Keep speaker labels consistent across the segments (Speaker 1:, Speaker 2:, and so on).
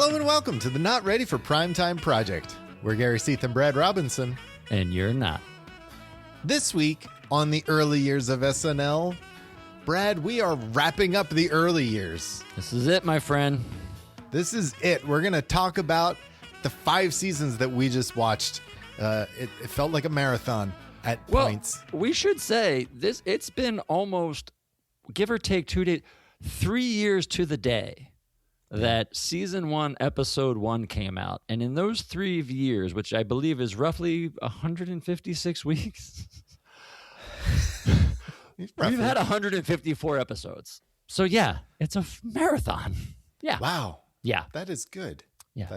Speaker 1: Hello and welcome to the Not Ready for Primetime Project. We're Gary Seath and Brad Robinson.
Speaker 2: And you're not.
Speaker 1: This week on the Early Years of SNL, Brad, we are wrapping up the early years.
Speaker 2: This is it, my friend.
Speaker 1: This is it. We're going to talk about the 5 seasons that we just watched. It felt like a marathon at points.
Speaker 2: We should say this. It's been almost, give or take 2 days, 3 years to the day that season 1, episode 1 came out. And in those 3 years, which I believe is roughly 156 weeks, we've had 154 episodes. So yeah, it's a marathon. Yeah.
Speaker 1: Wow.
Speaker 2: Yeah.
Speaker 1: That is good.
Speaker 2: Yeah.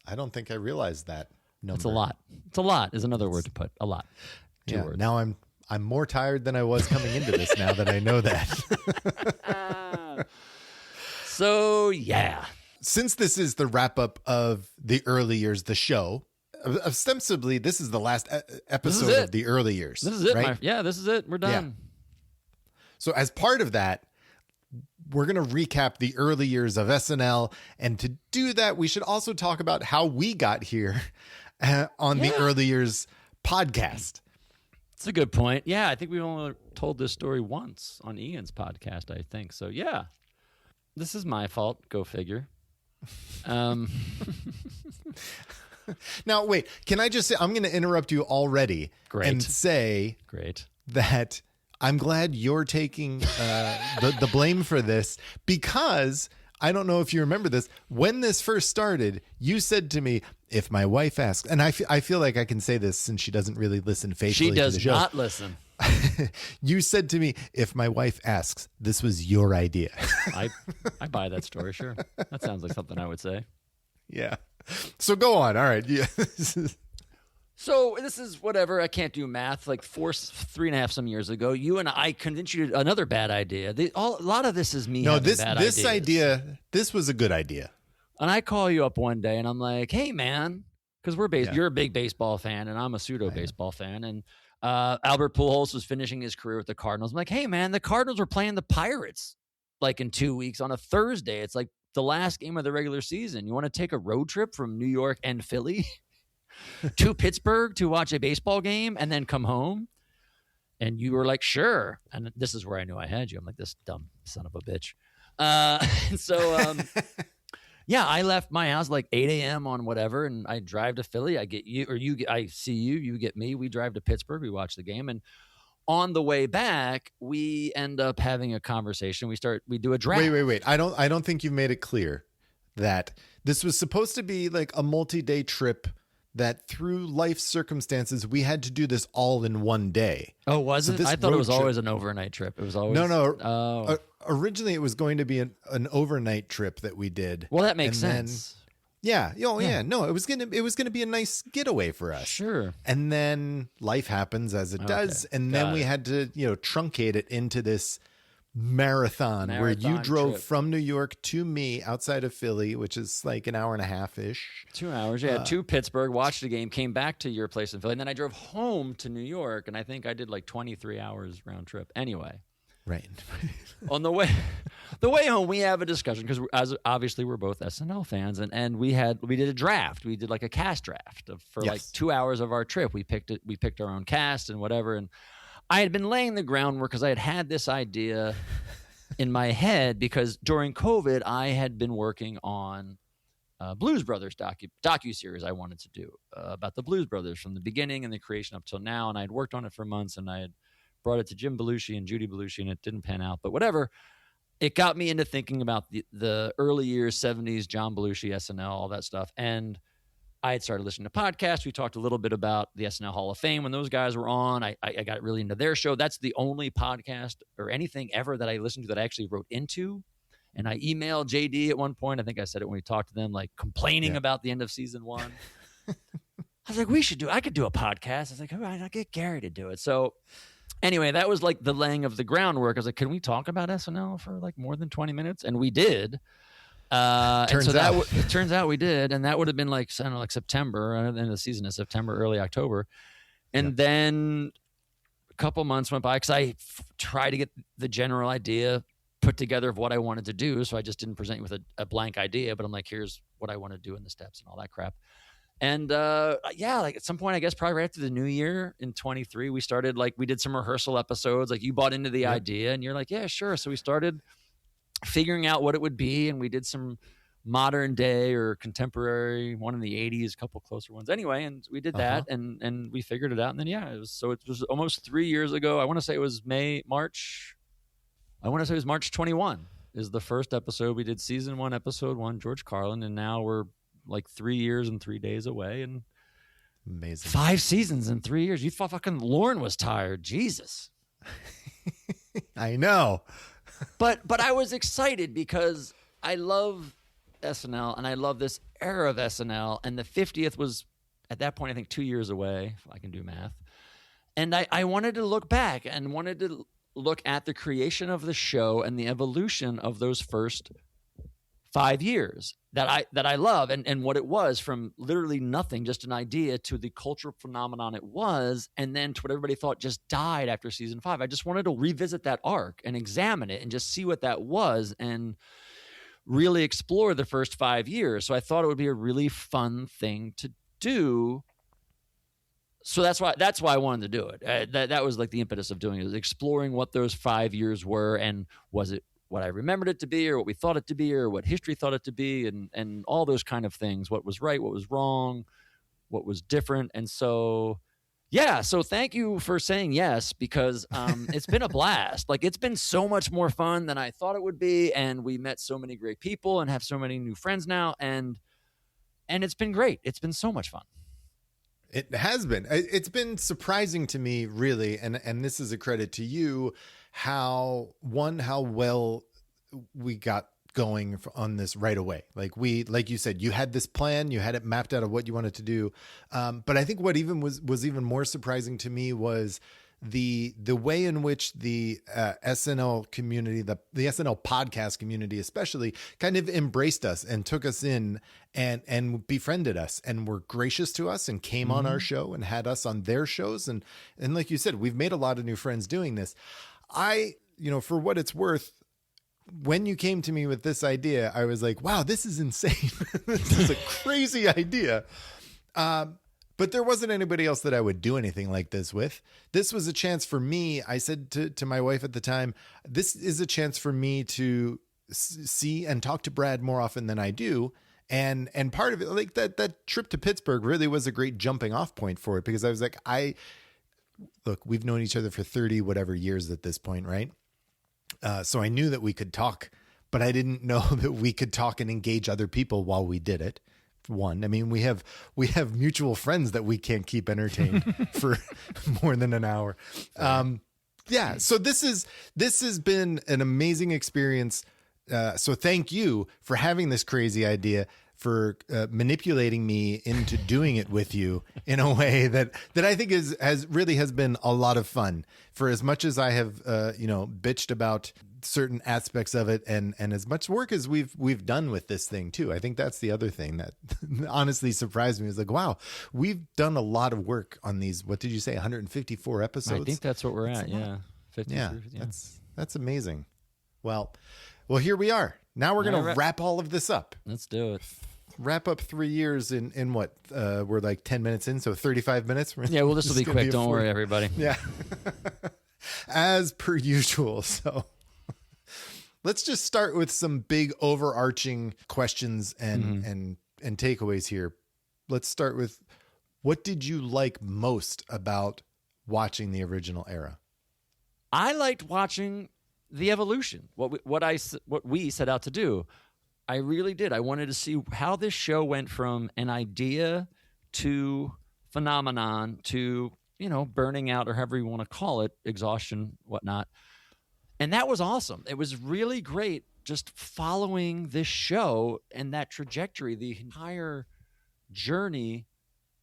Speaker 1: I don't think I realized that number.
Speaker 2: It's a lot. It's a lot is another word to put. A lot. 2 words.
Speaker 1: Now I'm more tired than I was coming into this now that I know that.
Speaker 2: So, yeah.
Speaker 1: Since this is the wrap up of the early years, the show, ostensibly, this is the last episode of the early years.
Speaker 2: This is it,
Speaker 1: right?
Speaker 2: This is it. We're done.
Speaker 1: Yeah. So as part of that, we're going to recap the early years of SNL. And to do that, we should also talk about how we got here on the Early Years podcast.
Speaker 2: That's a good point. Yeah, I think we only told this story once on Ian's podcast, I think. So, yeah. This is my fault. Go figure.
Speaker 1: Now, wait, can I just say, I'm going to interrupt you already and say that I'm glad you're taking the blame for this, because I don't know if you remember this. When this first started, you said to me, if my wife asks, and I feel like I can say this since she doesn't really listen faithfully to the show.
Speaker 2: She does not listen.
Speaker 1: You said to me, if my wife asks, this was your idea.
Speaker 2: I buy that story, sure. That sounds like something I would say.
Speaker 1: Yeah. So go on. All right. Yeah.
Speaker 2: So this is whatever. I can't do math. Like 3.5 some years ago, you and I convinced you another bad idea. A lot of this is me. No,
Speaker 1: this idea. This was a good idea.
Speaker 2: And I call you up one day, and I'm like, "Hey, man," because you're a big baseball fan, and I'm a pseudo baseball fan, and Albert Pujols was finishing his career with the Cardinals. I'm like, "Hey, man, the Cardinals were playing the Pirates like in 2 weeks on a Thursday. It's like the last game of the regular season. You want to take a road trip from New York and Philly to Pittsburgh to watch a baseball game and then come home?" And you were like, "Sure." And this is where I knew I had you. I'm like, this dumb son of a bitch. Yeah, I left my house like 8 a.m. on whatever, and I drive to Philly. I get you, or I see you, you get me. We drive to Pittsburgh. We watch the game, and on the way back, we end up having a conversation. We do a draft.
Speaker 1: Wait. I don't think you've made it clear that this was supposed to be like a multi-day trip, that through life circumstances, we had to do this all in one day.
Speaker 2: Oh, was it? I thought it was always an overnight trip. It was always...
Speaker 1: No.
Speaker 2: Oh.
Speaker 1: Originally, it was going to be an overnight trip that we did.
Speaker 2: Well, that makes sense.
Speaker 1: Yeah. No, it was gonna be a nice getaway for us.
Speaker 2: Sure.
Speaker 1: And then life happens as it does, and then we had to truncate it into this marathon where you drove from New York to me outside of Philly, which is like an hour and a half ish.
Speaker 2: 2 hours. Yeah, to Pittsburgh, watched the game, came back to your place in Philly, and then I drove home to New York, and I think I did like 23 hours round trip. Anyway.
Speaker 1: Right.
Speaker 2: On the way home, we have a discussion because obviously we're both SNL fans, and we did a draft. We did like a cast draft for like 2 hours of our trip. We picked our own cast and whatever, and I had been laying the groundwork because I had this idea in my head, because during COVID I had been working on Blues Brothers docuseries I wanted to do about the Blues Brothers from the beginning and the creation up till now, and I had worked on it for months, and I had brought it to Jim Belushi and Judy Belushi, and it didn't pan out. But whatever, it got me into thinking about the early years, 70s, John Belushi, SNL, all that stuff. And I had started listening to podcasts. We talked a little bit about the SNL Hall of Fame when those guys were on. I got really into their show. That's the only podcast or anything ever that I listened to that I actually wrote into. And I emailed JD at one point. I think I said it when we talked to them, like complaining about the end of season 1. I was like, I could do a podcast. I was like, all right, I'll get Gary to do it. So anyway, that was like the laying of the groundwork. I was like, can we talk about SNL for like more than 20 minutes? And we did. It turns out we did. And that would have been like, I don't know, like September, end of the season is September, early October. And then a couple months went by because I tried to get the general idea put together of what I wanted to do. So I just didn't present you with a blank idea, but I'm like, here's what I want to do in the steps and all that crap. And like at some point, I guess probably right after the new year in 23, we started, like, we did some rehearsal episodes. Like, you bought into the idea and you're like, yeah, sure. So we started figuring out what it would be. And we did some modern day or contemporary, one in the 80s, a couple closer ones anyway. And we did that and we figured it out. And then, it was almost 3 years ago. I want to say it was March 21 is the first episode. We did season 1, episode 1, George Carlin. And now we're like 3 years and 3 days away. And
Speaker 1: amazing.
Speaker 2: 5 seasons in 3 years. You thought fucking Lauren was tired. Jesus.
Speaker 1: I know.
Speaker 2: But I was excited because I love SNL and I love this era of SNL, and the 50th was at that point I think 2 years away, if I can do math. And I wanted to look back and wanted to look at the creation of the show and the evolution of those first 5 years that I love, and what it was from literally nothing, just an idea, to the cultural phenomenon it was, and then to what everybody thought just died after season 5. I just wanted to revisit that arc and examine it and just see what that was and really explore the first 5 years. So I thought it would be a really fun thing to do. So that's why I wanted to do it. That was like the impetus of doing it, was exploring what those 5 years were, and was it what I remembered it to be, or what we thought it to be, or what history thought it to be, and all those kind of things. What was right, what was wrong, what was different. And so, so thank you for saying yes, because it's been a blast. Like, it's been so much more fun than I thought it would be, and we met so many great people and have so many new friends now, and it's been great. It's been so much fun.
Speaker 1: It has been. It's been surprising to me, really, and this is a credit to you, how well we got going on this right away. Like you said, you had this plan, you had it mapped out of what you wanted to do. But I think what even was even more surprising to me was the way in which the SNL community, the SNL podcast community especially, kind of embraced us and took us in and befriended us and were gracious to us and came on our show and had us on their shows. And like you said, we've made a lot of new friends doing this. For what it's worth, when you came to me with this idea, I was like, wow, this is insane. This is a crazy idea. But there wasn't anybody else that I would do anything like this with. This was a chance for me. I said to my wife at the time, this is a chance for me to see and talk to Brad more often than I do. And part of it, like that trip to Pittsburgh really was a great jumping off point for it, because I was like, look, we've known each other for 30 whatever years at this point, right? So I knew that we could talk, but I didn't know that we could talk and engage other people while we did it. One, I mean, we have mutual friends that we can't keep entertained for more than an hour. So this has been an amazing experience. So thank you for having this crazy idea, for manipulating me into doing it with you in a way that I think has been a lot of fun. For as much as I have bitched about certain aspects of it, and as much work as we've done with this thing too. I think that's the other thing that honestly surprised me, is like, wow, we've done a lot of work on these. What did you say? 154 episodes?
Speaker 2: I think that's what we're at. Yeah.
Speaker 1: 50, yeah. That's amazing. Well, here we are. Now we're going to wrap all of this up.
Speaker 2: Let's do it.
Speaker 1: Wrap up 3 years in what? We're like 10 minutes in, so 35 minutes.
Speaker 2: Yeah, well, this will be quick. Don't worry, everybody.
Speaker 1: Yeah. As per usual. So let's just start with some big overarching questions and takeaways here. Let's start with, what did you like most about watching the original era?
Speaker 2: I liked watching the evolution, what we set out to do. I really did. I wanted to see how this show went from an idea to phenomenon to, burning out, or however you want to call it, exhaustion, whatnot. And that was awesome. It was really great just following this show and that trajectory, the entire journey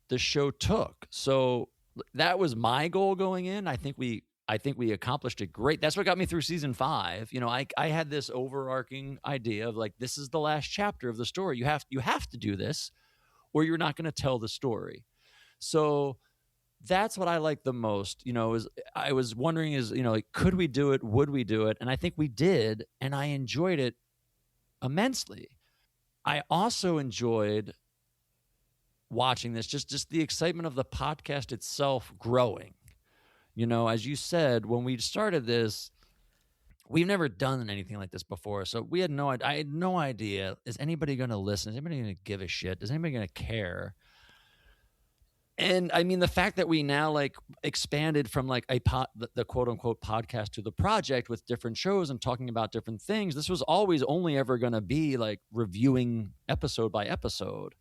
Speaker 2: the show took. So that was my goal going in. I think we accomplished it great. That's what got me through season 5. I had this overarching idea of, like, this is the last chapter of the story. You have to do this, or you're not going to tell the story. So that's what I like the most. I was wondering could we do it? Would we do it? And I think we did, and I enjoyed it immensely. I also enjoyed watching this, just the excitement of the podcast itself growing. You know, as you said, when we started this, we've never done anything like this before. So we had I had no idea, is anybody going to listen? Is anybody going to give a shit? Is anybody going to care? And I mean, the fact that we now like expanded from like the quote unquote podcast to the project with different shows and talking about different things, this was always only ever going to be like reviewing episode by episode.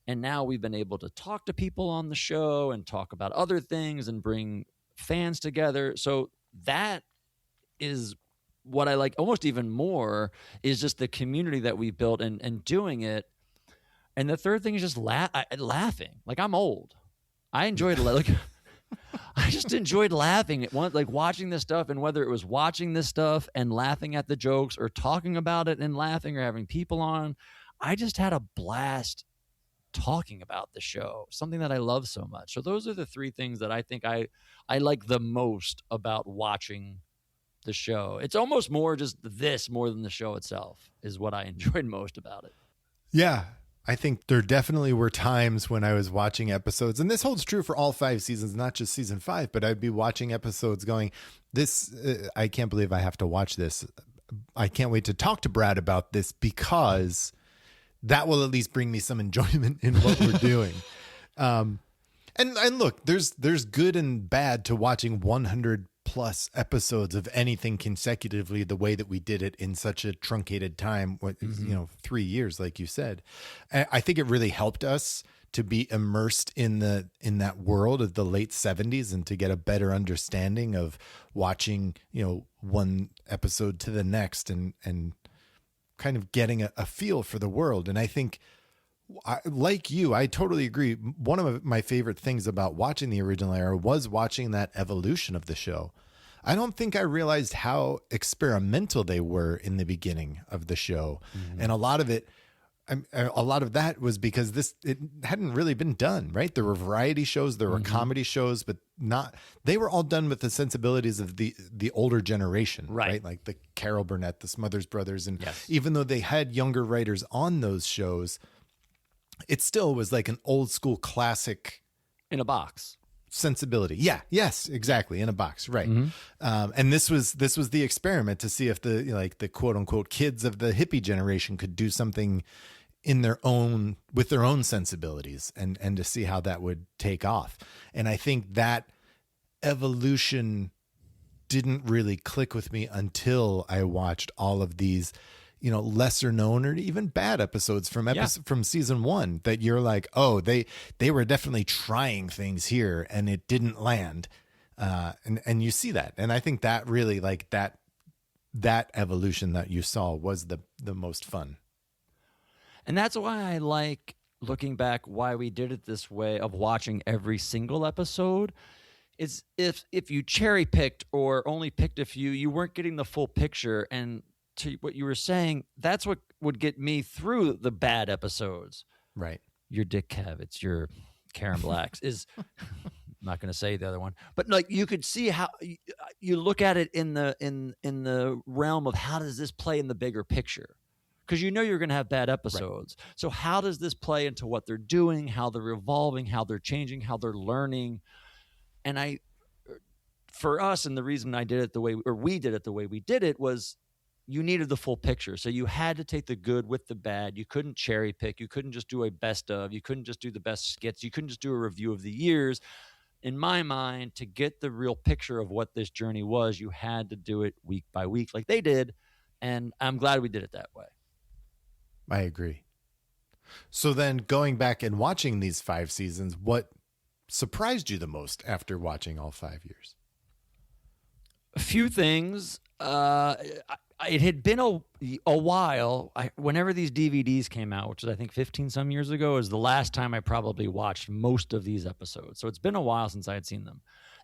Speaker 2: And now we've been able to talk to people on the show and talk about other things and bring fans together. So that is what I like almost even more, is just the community that we built and doing it. And the third thing is just laughing. Like, I'm old. I enjoyed I just enjoyed laughing at like watching this stuff, and whether it was watching this stuff and laughing at the jokes or talking about it and laughing or having people on, I just had a blast talking about the show, something that I love so much. So those are the three things that I think I like the most about watching the show. It's almost more just this more than the show itself is what I enjoyed most about it.
Speaker 1: Yeah. I think there definitely were times when I was watching episodes, and this holds true for all 5 seasons, not just season 5, but I'd be watching episodes going, this, I can't believe I have to watch this. I can't wait to talk to Brad about this, because that will at least bring me some enjoyment in what we're doing. And look, there's good and bad to watching 100 plus episodes of anything consecutively the way that we did it in such a truncated time, 3 years, like you said. I think it really helped us to be immersed in that world of the late 70s and to get a better understanding of watching, one episode to the next and kind of getting a feel for the world. And I think, like you, I totally agree. One of my favorite things about watching the original era was watching that evolution of the show. I don't think I realized how experimental they were in the beginning of the show. Mm-hmm. And a lot of that was because it hadn't really been done, right? There were variety shows, there were comedy shows, but they were all done with the sensibilities of the older generation, right? Like the Carol Burnett, the Smothers Brothers. And even though they had younger writers on those shows, it still was like an old school classic
Speaker 2: in a box
Speaker 1: sensibility. Yeah. Yes, exactly. In a box. Right. Mm-hmm. And this was the experiment to see if the quote unquote kids of the hippie generation could do something with their own sensibilities and to see how that would take off. And I think that evolution didn't really click with me until I watched all of these, lesser known or even bad episodes from season 1 that you're like, oh, they were definitely trying things here and it didn't land. And you see that. And I think that really, like, that evolution that you saw was the most fun.
Speaker 2: And that's why I like, looking back, why we did it this way of watching every single episode. Is if you cherry picked or only picked a few, you weren't getting the full picture. And to what you were saying, that's what would get me through the bad episodes.
Speaker 1: Right.
Speaker 2: Your Dick Cavitz, your Karen Blacks is I'm not going to say the other one, but like you could see how you look at it in the realm of how does this play in the bigger picture? Because you're going to have bad episodes. Right. So how does this play into what they're doing, how they're evolving, how they're changing, how they're learning? And for us, and the reason we did it the way we did it was, you needed the full picture. So you had to take the good with the bad. You couldn't cherry pick. You couldn't just do a best of. You couldn't just do the best skits. You couldn't just do a review of the years. In my mind, to get the real picture of what this journey was, you had to do it week by week like they did. And I'm glad we did it that way.
Speaker 1: I agree. So then going back and watching these 5 seasons, what surprised you the most after watching all 5 years?
Speaker 2: A few things. It had been a while. Whenever these DVDs came out, which is I think 15 some years ago, is the last time I probably watched most of these episodes. So it's been a while since I had seen them.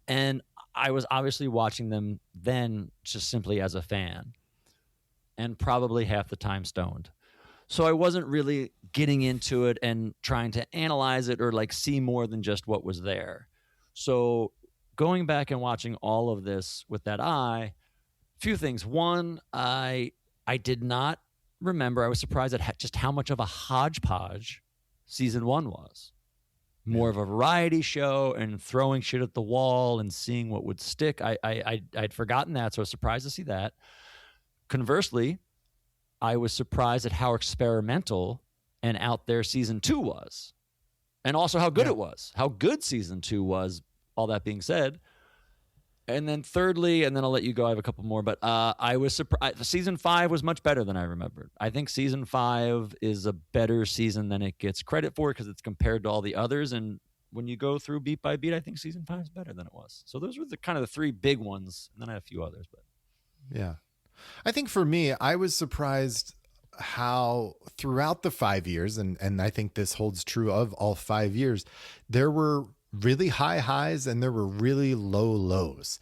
Speaker 2: And I was obviously watching them then just simply as a fan and probably half the time stoned. So I wasn't really getting into it and trying to analyze it or like see more than just what was there. So going back and watching all of this with that eye, few things. One, I did not remember, I was surprised at just how much of a hodgepodge season 1 was. More of a variety show and throwing shit at the wall and seeing what would stick. I'd forgotten that, so I was surprised to see that. Conversely, I was surprised at how experimental and out there season 2 was. And also how good it was. How good season 2 was, all that being said. And then thirdly, and then I'll let you go, I have a couple more, but I was surprised. Season 5 was much better than I remembered. I think season 5 is a better season than it gets credit for because it's compared to all the others. And when you go through beat by beat, I think season 5 is better than it was. So those were the kind of the 3 big ones. And then I had a few others. But
Speaker 1: yeah. I think for me, I was surprised how throughout the 5 years, and I think this holds true of all 5 years, there were really high highs and there were really low lows.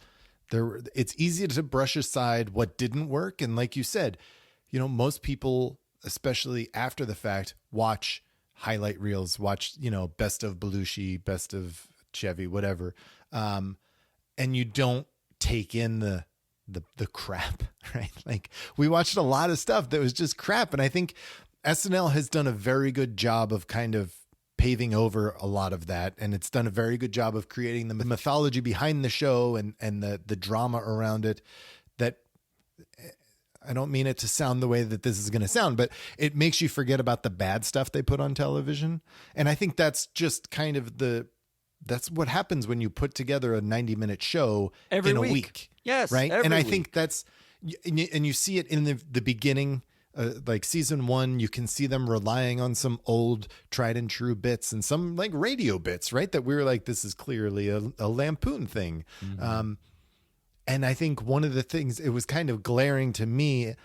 Speaker 1: It's easy to brush aside what didn't work. And like you said, most people, especially after the fact, watch highlight reels, watch, best of Belushi, best of Chevy, whatever. And you don't take in the crap, right? Like we watched a lot of stuff that was just crap. And I think SNL has done a very good job of kind of paving over a lot of that. And it's done a very good job of creating the mythology behind the show and the drama around it. That I don't mean it to sound the way that this is going to sound, but it makes you forget about the bad stuff they put on television. And I think that's just kind of that's what happens when you put together a 90-minute show
Speaker 2: every
Speaker 1: in a week.
Speaker 2: Yes.
Speaker 1: Right. And I
Speaker 2: week.
Speaker 1: think that's, and you see it in the beginning, like season 1, you can see them relying on some old tried and true bits and some like radio bits, right? That we were like, this is clearly a lampoon thing. Mm-hmm. And I think one of the things, it was kind of glaring to me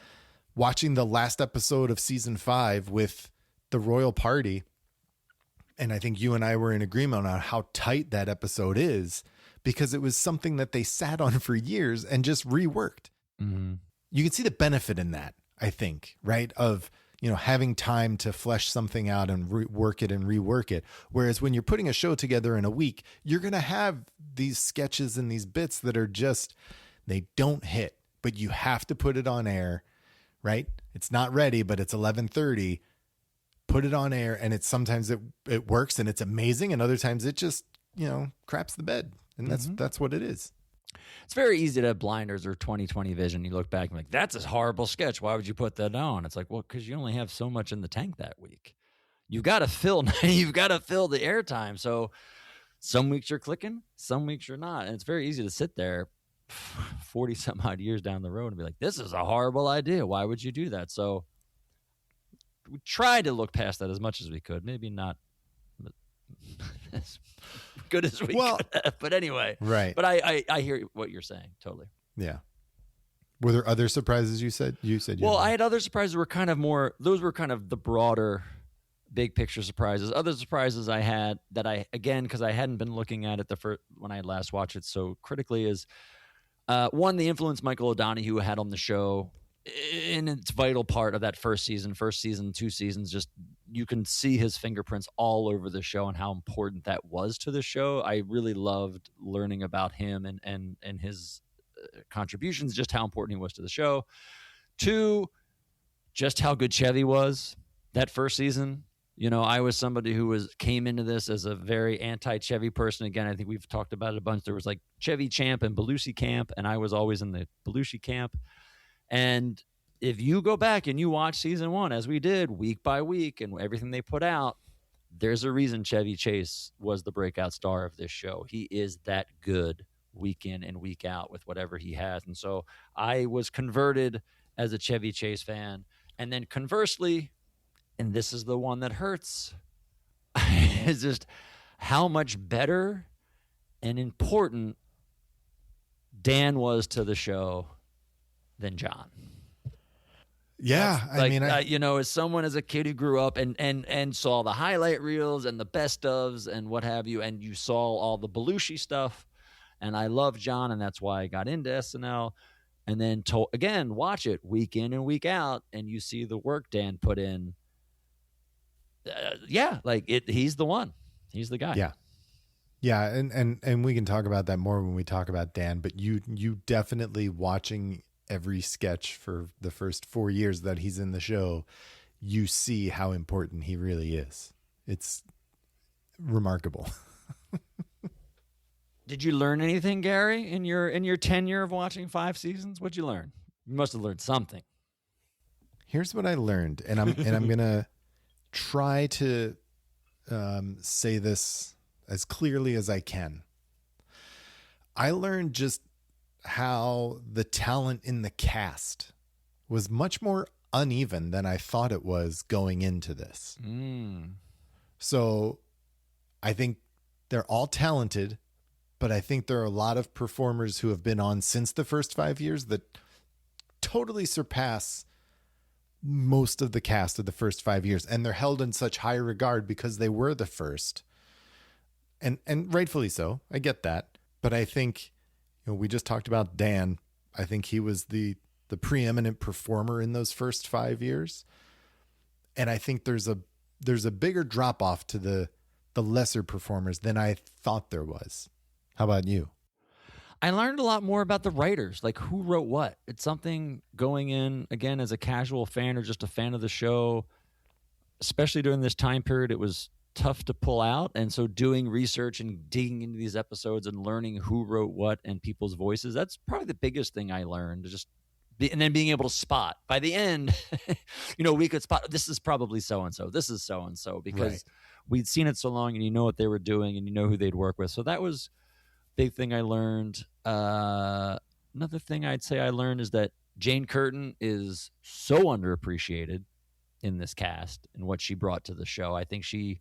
Speaker 1: watching the last episode of season 5 with the royal party. And I think you and I were in agreement on how tight that episode is because it was something that they sat on for years and just reworked.
Speaker 2: Mm-hmm.
Speaker 1: You can see the benefit in that, I think, right? Of, having time to flesh something out and work it and rework it. Whereas when you're putting a show together in a week, you're going to have these sketches and these bits that are just, they don't hit, but you have to put it on air, right? It's not ready, but it's 11:30. Put it on air, and it's sometimes it works and it's amazing, and other times it just craps the bed, and that's what it is.
Speaker 2: It's very easy to have blinders or 20/20 vision. You look back and like, that's a horrible sketch. Why would you put that on? It's like, well, because you only have so much in the tank that week. You've got to fill the airtime. So some weeks you're clicking, some weeks you're not, and it's very easy to sit there 40 some odd years down the road and be like, this is a horrible idea. Why would you do that? So we tried to look past that as much as we could. Maybe not as good as we could have, but anyway.
Speaker 1: Right.
Speaker 2: But I hear what you're saying. Totally.
Speaker 1: Yeah. Were there other surprises you said?
Speaker 2: Well, I had other surprises that were kind of more, those were kind of the broader big picture surprises. Other surprises I had that because I hadn't been looking at it when I had last watched it so critically is, one, the influence Michael O'Donoghue had on the show in its vital part of that first season, 2 seasons, just you can see his fingerprints all over the show and how important that was to the show. I really loved learning about him and his contributions, just how important he was to the show. 2, just how good Chevy was that first season. I was somebody who came into this as a very anti-Chevy person. Again, I think we've talked about it a bunch. There was like Chevy Champ and Belushi Camp, and I was always in the Belushi camp. And if you go back and you watch season 1, as we did week by week and everything they put out, there's a reason Chevy Chase was the breakout star of this show. He is that good week in and week out with whatever he has. And so I was converted as a Chevy Chase fan. And then conversely, and this is the one that hurts, is just how much better and important Dan was to the show than John.
Speaker 1: Yeah.
Speaker 2: As someone, as a kid who grew up and saw the highlight reels and the best ofs and what have you, and you saw all the Belushi stuff, and I love John, and that's why I got into SNL. And then again, watch it week in and week out, and you see the work Dan put in. He's the one. He's the guy.
Speaker 1: Yeah. Yeah, and we can talk about that more when we talk about Dan, but you definitely watching every sketch for the first 4 years that he's in the show, you see how important he really is. It's remarkable.
Speaker 2: Did you learn anything, Gary, in your tenure of watching 5 seasons? What'd you learn? You must have learned something.
Speaker 1: Here's what I learned, and I'm gonna try to say this as clearly as I can. I learned just how the talent in the cast was much more uneven than I thought it was going into this. So I think they're all talented, but I think there are a lot of performers who have been on since the first 5 years that totally surpass most of the cast of the first 5 years. And they're held in such high regard because they were the first. And rightfully so. I get that. But I think, we just talked about Dan. I think he was the preeminent performer in those first 5 years. And I think there's a bigger drop off to the lesser performers than I thought there was. How about you?
Speaker 2: I learned a lot more about the writers, like who wrote what. It's something going in, again, as a casual fan or just a fan of the show, especially during this time period, it was tough to pull out. And so doing research and digging into these episodes and learning who wrote what and people's voices, that's probably the biggest thing I learned. And then being able to spot. By the end, we could spot, this is probably so-and-so, this is so-and-so, because we'd seen it so long and you know what they were doing and you know who they'd work with. So that was big thing I learned. Another thing I'd say I learned is that Jane Curtin is so underappreciated in this cast and what she brought to the show. I think she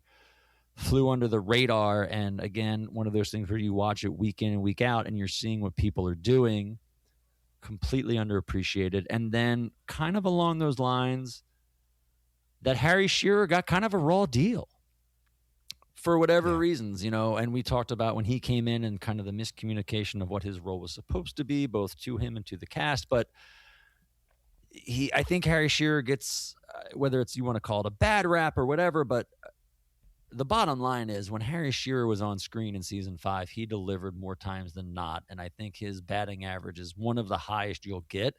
Speaker 2: flew under the radar. And again, one of those things where you watch it week in and week out and you're seeing what people are doing, completely underappreciated. And then kind of along those lines, that Harry Shearer got kind of a raw deal. For whatever reasons, and we talked about when he came in and kind of the miscommunication of what his role was supposed to be, both to him and to the cast. But I think Harry Shearer gets, whether it's you want to call it a bad rap or whatever, but the bottom line is when Harry Shearer was on screen in season 5, he delivered more times than not. And I think his batting average is one of the highest you'll get.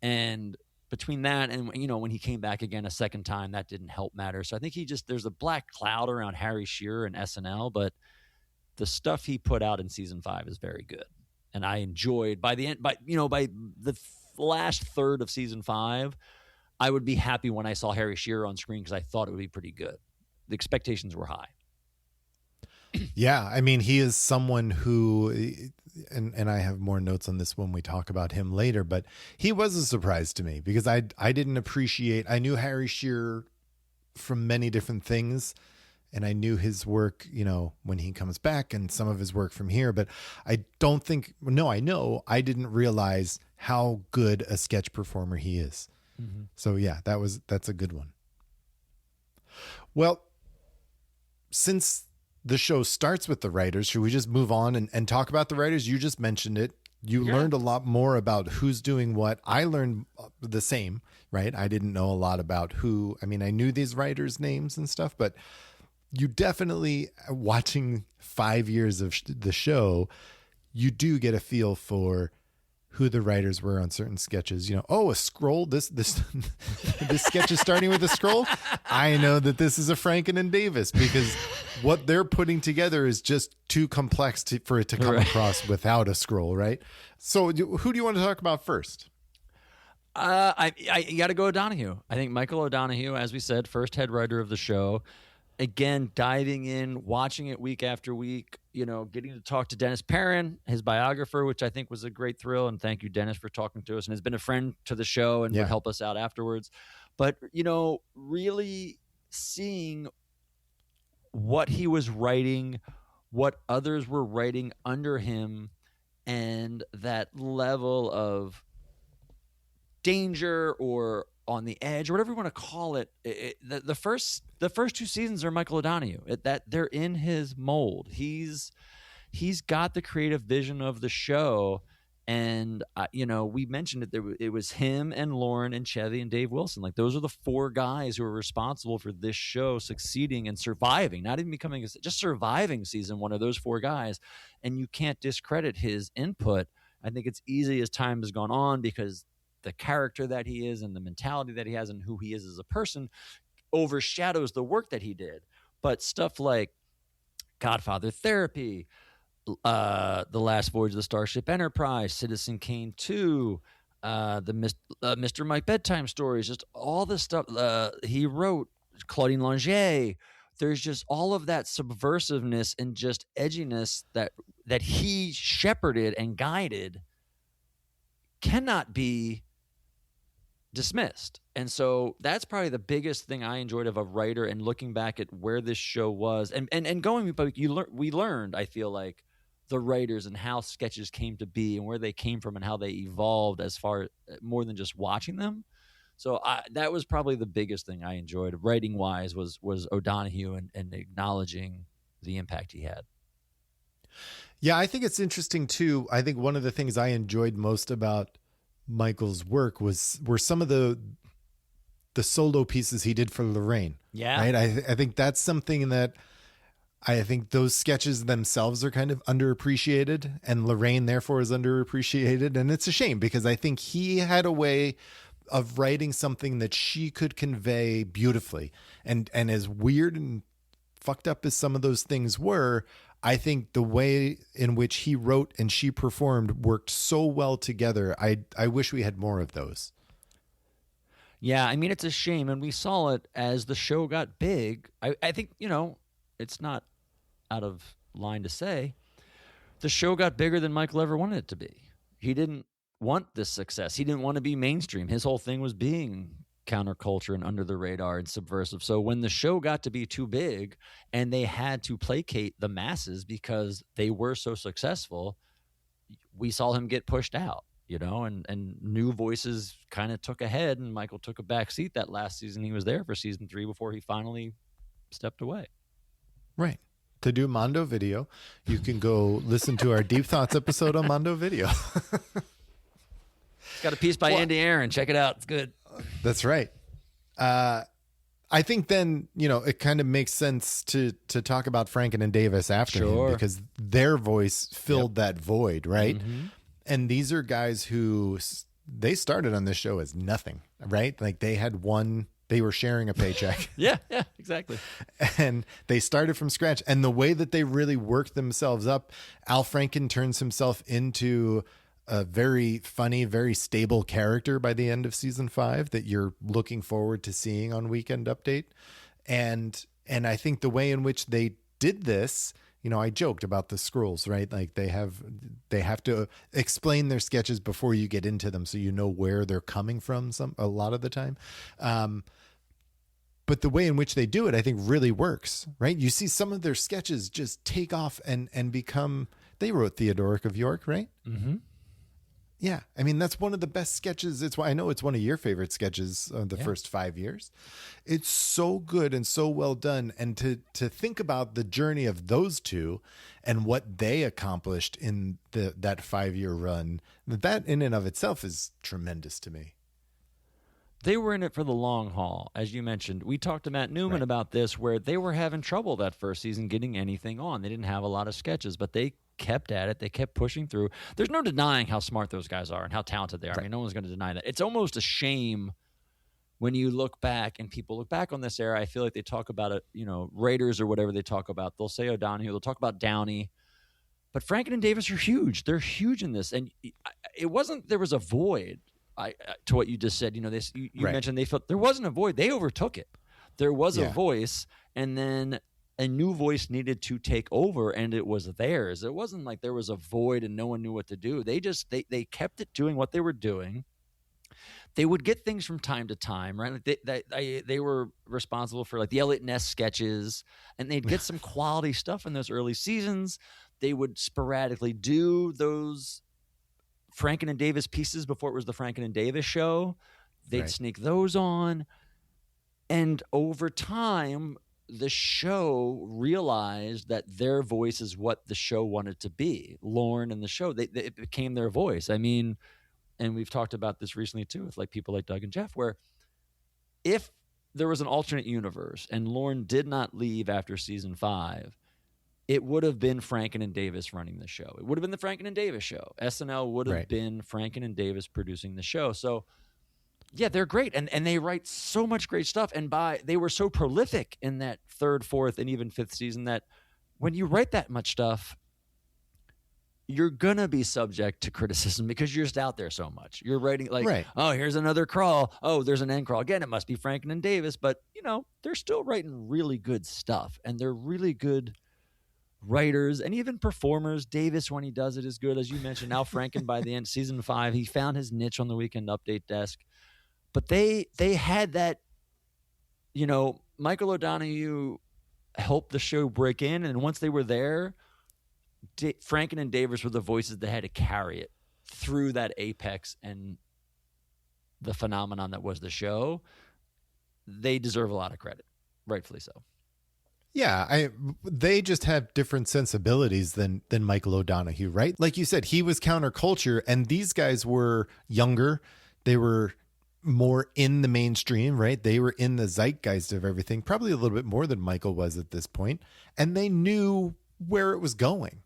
Speaker 2: And between that and, when he came back again a second time, that didn't help matter. So I think there's a black cloud around Harry Shearer and SNL, but the stuff he put out in season 5 is very good. And I enjoyed by the last third of season 5, I would be happy when I saw Harry Shearer on screen because I thought it would be pretty good. The expectations were high.
Speaker 1: Yeah. I mean, he is someone who, and I have more notes on this when we talk about him later, but he was a surprise to me because I didn't appreciate, I knew Harry Shearer from many different things and I knew his work, when he comes back and some of his work from here, but I know I didn't realize how good a sketch performer he is. Mm-hmm. So yeah, that's a good one. Well, since the show starts with the writers, should we just move on and talk about the writers? You just mentioned it. You learned a lot more about who's doing what. I learned the same, right? I didn't know a lot about I knew these writers' names and stuff, but you definitely, watching 5 years of the show, you do get a feel for who the writers were on certain sketches. A scroll, this this sketch is starting with a scroll. I know that this is a Franken and Davis because what they're putting together is just too complex for it to come across without a scroll, right? So who do you want to talk about first?
Speaker 2: I got to go O'Donoghue. I think Michael O'Donoghue, as we said, first head writer of the show. Again, diving in, watching it week after week, getting to talk to Dennis Perrin, his biographer, which I think was a great thrill. And thank you, Dennis, for talking to us and has been a friend to the show and would help us out afterwards. But, really seeing what he was writing, what others were writing under him, and that level of danger or on the edge or whatever you want to call it. The first 2 seasons are Michael O'Donoghue. That they're in his mold. He's got the creative vision of the show, and we mentioned it. It was him and Lauren and Chevy and Dave Wilson. Like those are the 4 guys who are responsible for this show succeeding and surviving, not even becoming just surviving season 1 of those 4 guys. And you can't discredit his input. I think it's easy as time has gone on because the character that he is and the mentality that he has and who he is as a person overshadows the work that he did. But stuff like Godfather Therapy, The Last Voyage of the Starship Enterprise, Citizen Kane 2, the Mr. Mike Bedtime Stories, just all the stuff he wrote, Claudine Longet. There's just all of that subversiveness and just edginess that he shepherded and guided cannot be dismissed. And so that's probably the biggest thing I enjoyed of a writer, and looking back at where this show was and going, but we learned, I feel like, the writers and how sketches came to be and where they came from and how they evolved as far more than just watching them. So that was probably the biggest thing I enjoyed writing wise was O'Donoghue and acknowledging the impact he had.
Speaker 1: Yeah, I think it's interesting too. I think one of the things I enjoyed most about Michael's work were some of the solo pieces he did for Lorraine.
Speaker 2: Yeah.
Speaker 1: Right. I think that's something that I think those sketches themselves are kind of underappreciated, and Lorraine therefore is underappreciated. And it's a shame because I think he had a way of writing something that she could convey beautifully. And as weird and fucked up as some of those things were, I think the way in which he wrote and she performed worked so well together. I wish we had more of those.
Speaker 2: Yeah, I mean, it's a shame. And we saw it as the show got big. I think, it's not out of line to say the show got bigger than Michael ever wanted it to be. He didn't want this success. He didn't want to be mainstream. His whole thing was being counterculture and under the radar and subversive. So when the show got to be too big and they had to placate the masses because they were so successful, we saw him get pushed out, and new voices kind of took ahead, and Michael took a back seat that last season he was there for season 3 before he finally stepped away.
Speaker 1: Right. To do Mondo Video, you can go listen to our Deep Thoughts episode on Mondo Video.
Speaker 2: It's got a piece by Andy Aaron. Check it out. It's good.
Speaker 1: That's right. I think then, it kind of makes sense to talk about Franken and Davis after him, because their voice filled that void, right? Mm-hmm. And these are guys who they started on this show as nothing, right? Like they were sharing a paycheck.
Speaker 2: Yeah, exactly.
Speaker 1: And they started from scratch. And the way that they really worked themselves up, Al Franken turns himself into a very funny, very stable character by the end of season 5 that you're looking forward to seeing on Weekend Update. And I think the way in which they did this, I joked about the scrolls, right? Like they have to explain their sketches before you get into them, so you know where they're coming from a lot of the time. But the way in which they do it, I think really works, right? You see some of their sketches just take off and become, they wrote Theodoric of York, right?
Speaker 2: Mm-hmm.
Speaker 1: Yeah. I mean, that's one of the best sketches. It's why I know it's one of your favorite sketches of the first 5 years. It's so good and so well done. And to think about the journey of those two and what they accomplished in that 5-year run, that in and of itself is tremendous to me.
Speaker 2: They were in it for the long haul. As you mentioned, we talked to Matt Newman about this, where they were having trouble that first season getting anything on. They didn't have a lot of sketches, but they kept at it. They kept pushing through. There's no denying how smart those guys are and how talented they are. Right. I mean, no one's going to deny that. It's almost a shame when you look back and people look back on this era. I feel like they talk about it, writers or whatever they talk about. They'll say O'Donoghue, they'll talk about Downey, but Franken and Davis are huge. They're huge in this. And it wasn't, there was a void. To what you just said, you mentioned they felt there wasn't a void. They overtook it. There was a voice, and then a new voice needed to take over, and it was theirs. It wasn't like there was a void and no one knew what to do. They they kept it doing what they were doing. They would get things from time to time, right? Like they were responsible for like the Elliot Ness sketches, and they'd get some quality stuff in those early seasons. They would sporadically do those Franken and Davis pieces before it was the Franken and Davis show. They'd sneak those on. And over time, the show realized that their voice is what the show wanted to be. Lorne and the show, it became their voice. I mean, and we've talked about this recently too with like people like Doug and Jeff, where if there was an alternate universe and Lorne did not leave after season 5, it would have been Franken and Davis running the show. It would have been the Franken and Davis show. SNL would have been Franken and Davis producing the show. So, yeah, they're great. And they write so much great stuff. And they were so prolific in that third, fourth, and even fifth season that when you write that much stuff, you're going to be subject to criticism because you're just out there so much. You're writing like, oh, here's another crawl. Oh, there's an end crawl. Again, it must be Franken and Davis. But, they're still writing really good stuff. And they're really good writers and even performers. Davis, when he does it, is good. As you mentioned, now Franken by the end, season 5, he found his niche on the Weekend Update desk. But they had that, Michael O'Donoghue helped the show break in. And once they were there, Franken and Davis were the voices that had to carry it through that apex and the phenomenon that was the show. They deserve a lot of credit, rightfully so.
Speaker 1: Yeah, they just have different sensibilities than Michael O'Donoghue, right? Like you said, he was counterculture, and these guys were younger. They were more in the mainstream, right? They were in the zeitgeist of everything, probably a little bit more than Michael was at this point, and they knew where it was going.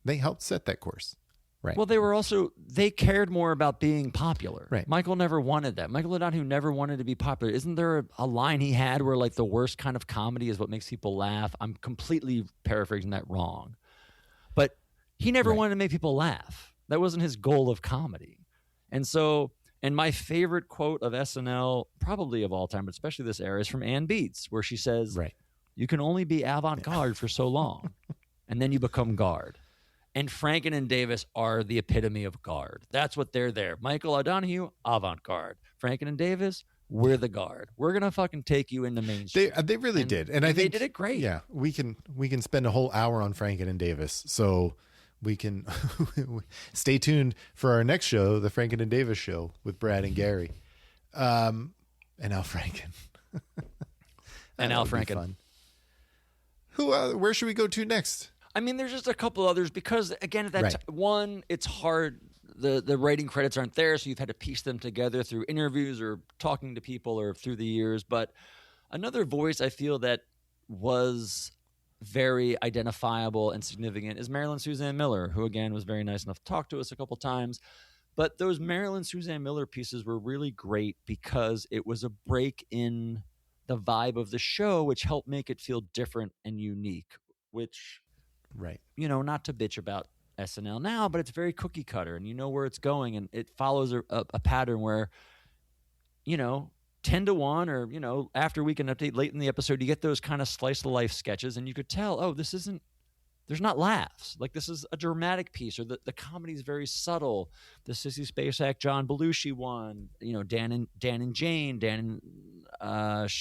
Speaker 1: They helped set that course. Right.
Speaker 2: Well, they cared more about being popular.
Speaker 1: Right.
Speaker 2: Michael never wanted that. Michael O'Donoghue never wanted to be popular. Isn't there a line he had where like the worst kind of comedy is what makes people laugh? I'm completely paraphrasing that wrong. But he never wanted to make people laugh. That wasn't his goal of comedy. And my favorite quote of SNL, probably of all time, but especially this era, is from Ann Beats, where she says, you can only be avant-garde for so long, and then you become guard. And Franken and Davis are the epitome of guard. That's what they're there. Michael O'Donoghue, avant-garde. Franken and Davis, we're the guard. We're going to fucking take you into mainstream.
Speaker 1: They really did. And I think
Speaker 2: they did it great.
Speaker 1: Yeah, we can spend a whole hour on Franken and Davis. So we can stay tuned for our next show, the Franken and Davis show with Brad and Gary. And Al Franken.
Speaker 2: And Al Franken.
Speaker 1: Where should we go to next?
Speaker 2: I mean, there's just a couple others because, again, at that one, it's hard. The writing credits aren't there, so you've had to piece them together through interviews or talking to people or through the years. But another voice I feel that was very identifiable and significant is Marilyn Suzanne Miller, who, again, was very nice enough to talk to us a couple times. But those Marilyn Suzanne Miller pieces were really great because it was a break in the vibe of the show, which helped make it feel different and unique, which... not to bitch about SNL now, but it's very cookie cutter and you know where it's going. And it follows a pattern where, 10 to 1 or, after Weekend Update late in the episode, you get those kind of slice of life sketches and you could tell, oh, there's not laughs. Like this is a dramatic piece or the comedy is very subtle. The Sissy Spacek, John Belushi one, Dan and Jane, Dan and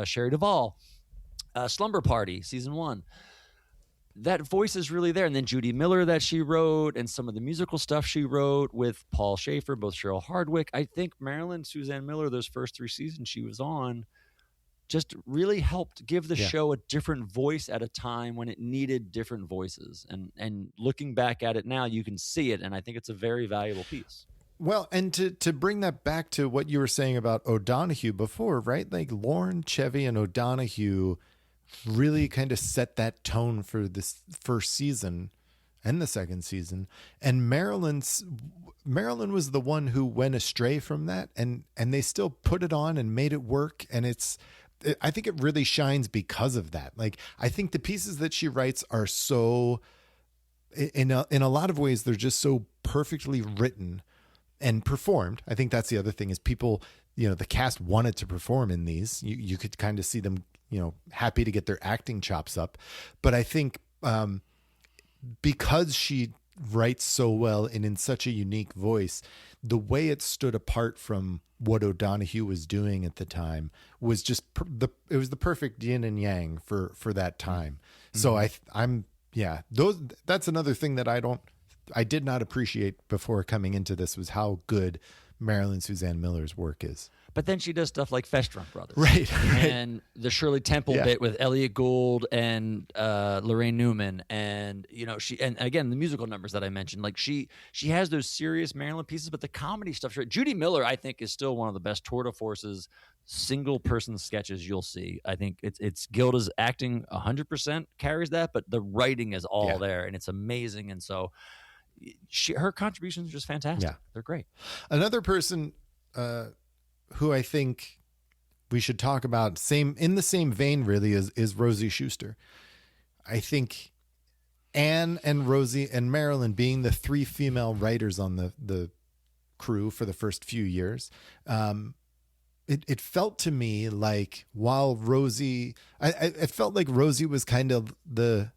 Speaker 2: Sherry Duvall, Slumber Party, season 1. That voice is really there. And then Judy Miller that she wrote and some of the musical stuff she wrote with Paul Schaefer, both Cheryl Hardwick. I think Marilyn Suzanne Miller, those first 3 seasons she was on, just really helped give the show a different voice at a time when it needed different voices. And looking back at it now, you can see it. And I think it's a very valuable piece.
Speaker 1: Well, and to bring that back to what you were saying about O'Donoghue before, right? Like Lorne, Chevy, and O'Donoghue really kind of set that tone for this first season and the second season. And Marilyn was the one who went astray from that, and they still put it on and made it work. And I think it really shines because of that. Like, I think the pieces that she writes are so, in a lot of ways, they're just so perfectly written and performed. I think that's the other thing is people, the cast wanted to perform in these. You could kind of see them, happy to get their acting chops up. But I think because she writes so well and in such a unique voice, the way it stood apart from what O'Donoghue was doing at the time was just it was the perfect yin and yang for that time. Mm-hmm. So that's another thing that I did not appreciate before coming into this was how good Marilyn Suzanne Miller's work is.
Speaker 2: But then she does stuff like Festrunk Brothers.
Speaker 1: Right.
Speaker 2: And the Shirley Temple bit with Elliot Gould and Lorraine Newman. And, and again, the musical numbers that I mentioned. Like, she has those serious Marilyn pieces, but the comedy stuff. Judy Miller, I think, is still one of the best tour de forces single-person sketches you'll see. I think it's Gilda's acting 100% carries that, but the writing is all there, and it's amazing. And so her contributions are just fantastic. Yeah. They're great.
Speaker 1: Another person who I think we should talk about in the same vein really is Rosie Schuster. I think Anne and Rosie and Marilyn being the 3 female writers on the crew for the first few years, it felt to me like while Rosie, I felt like Rosie was kind of the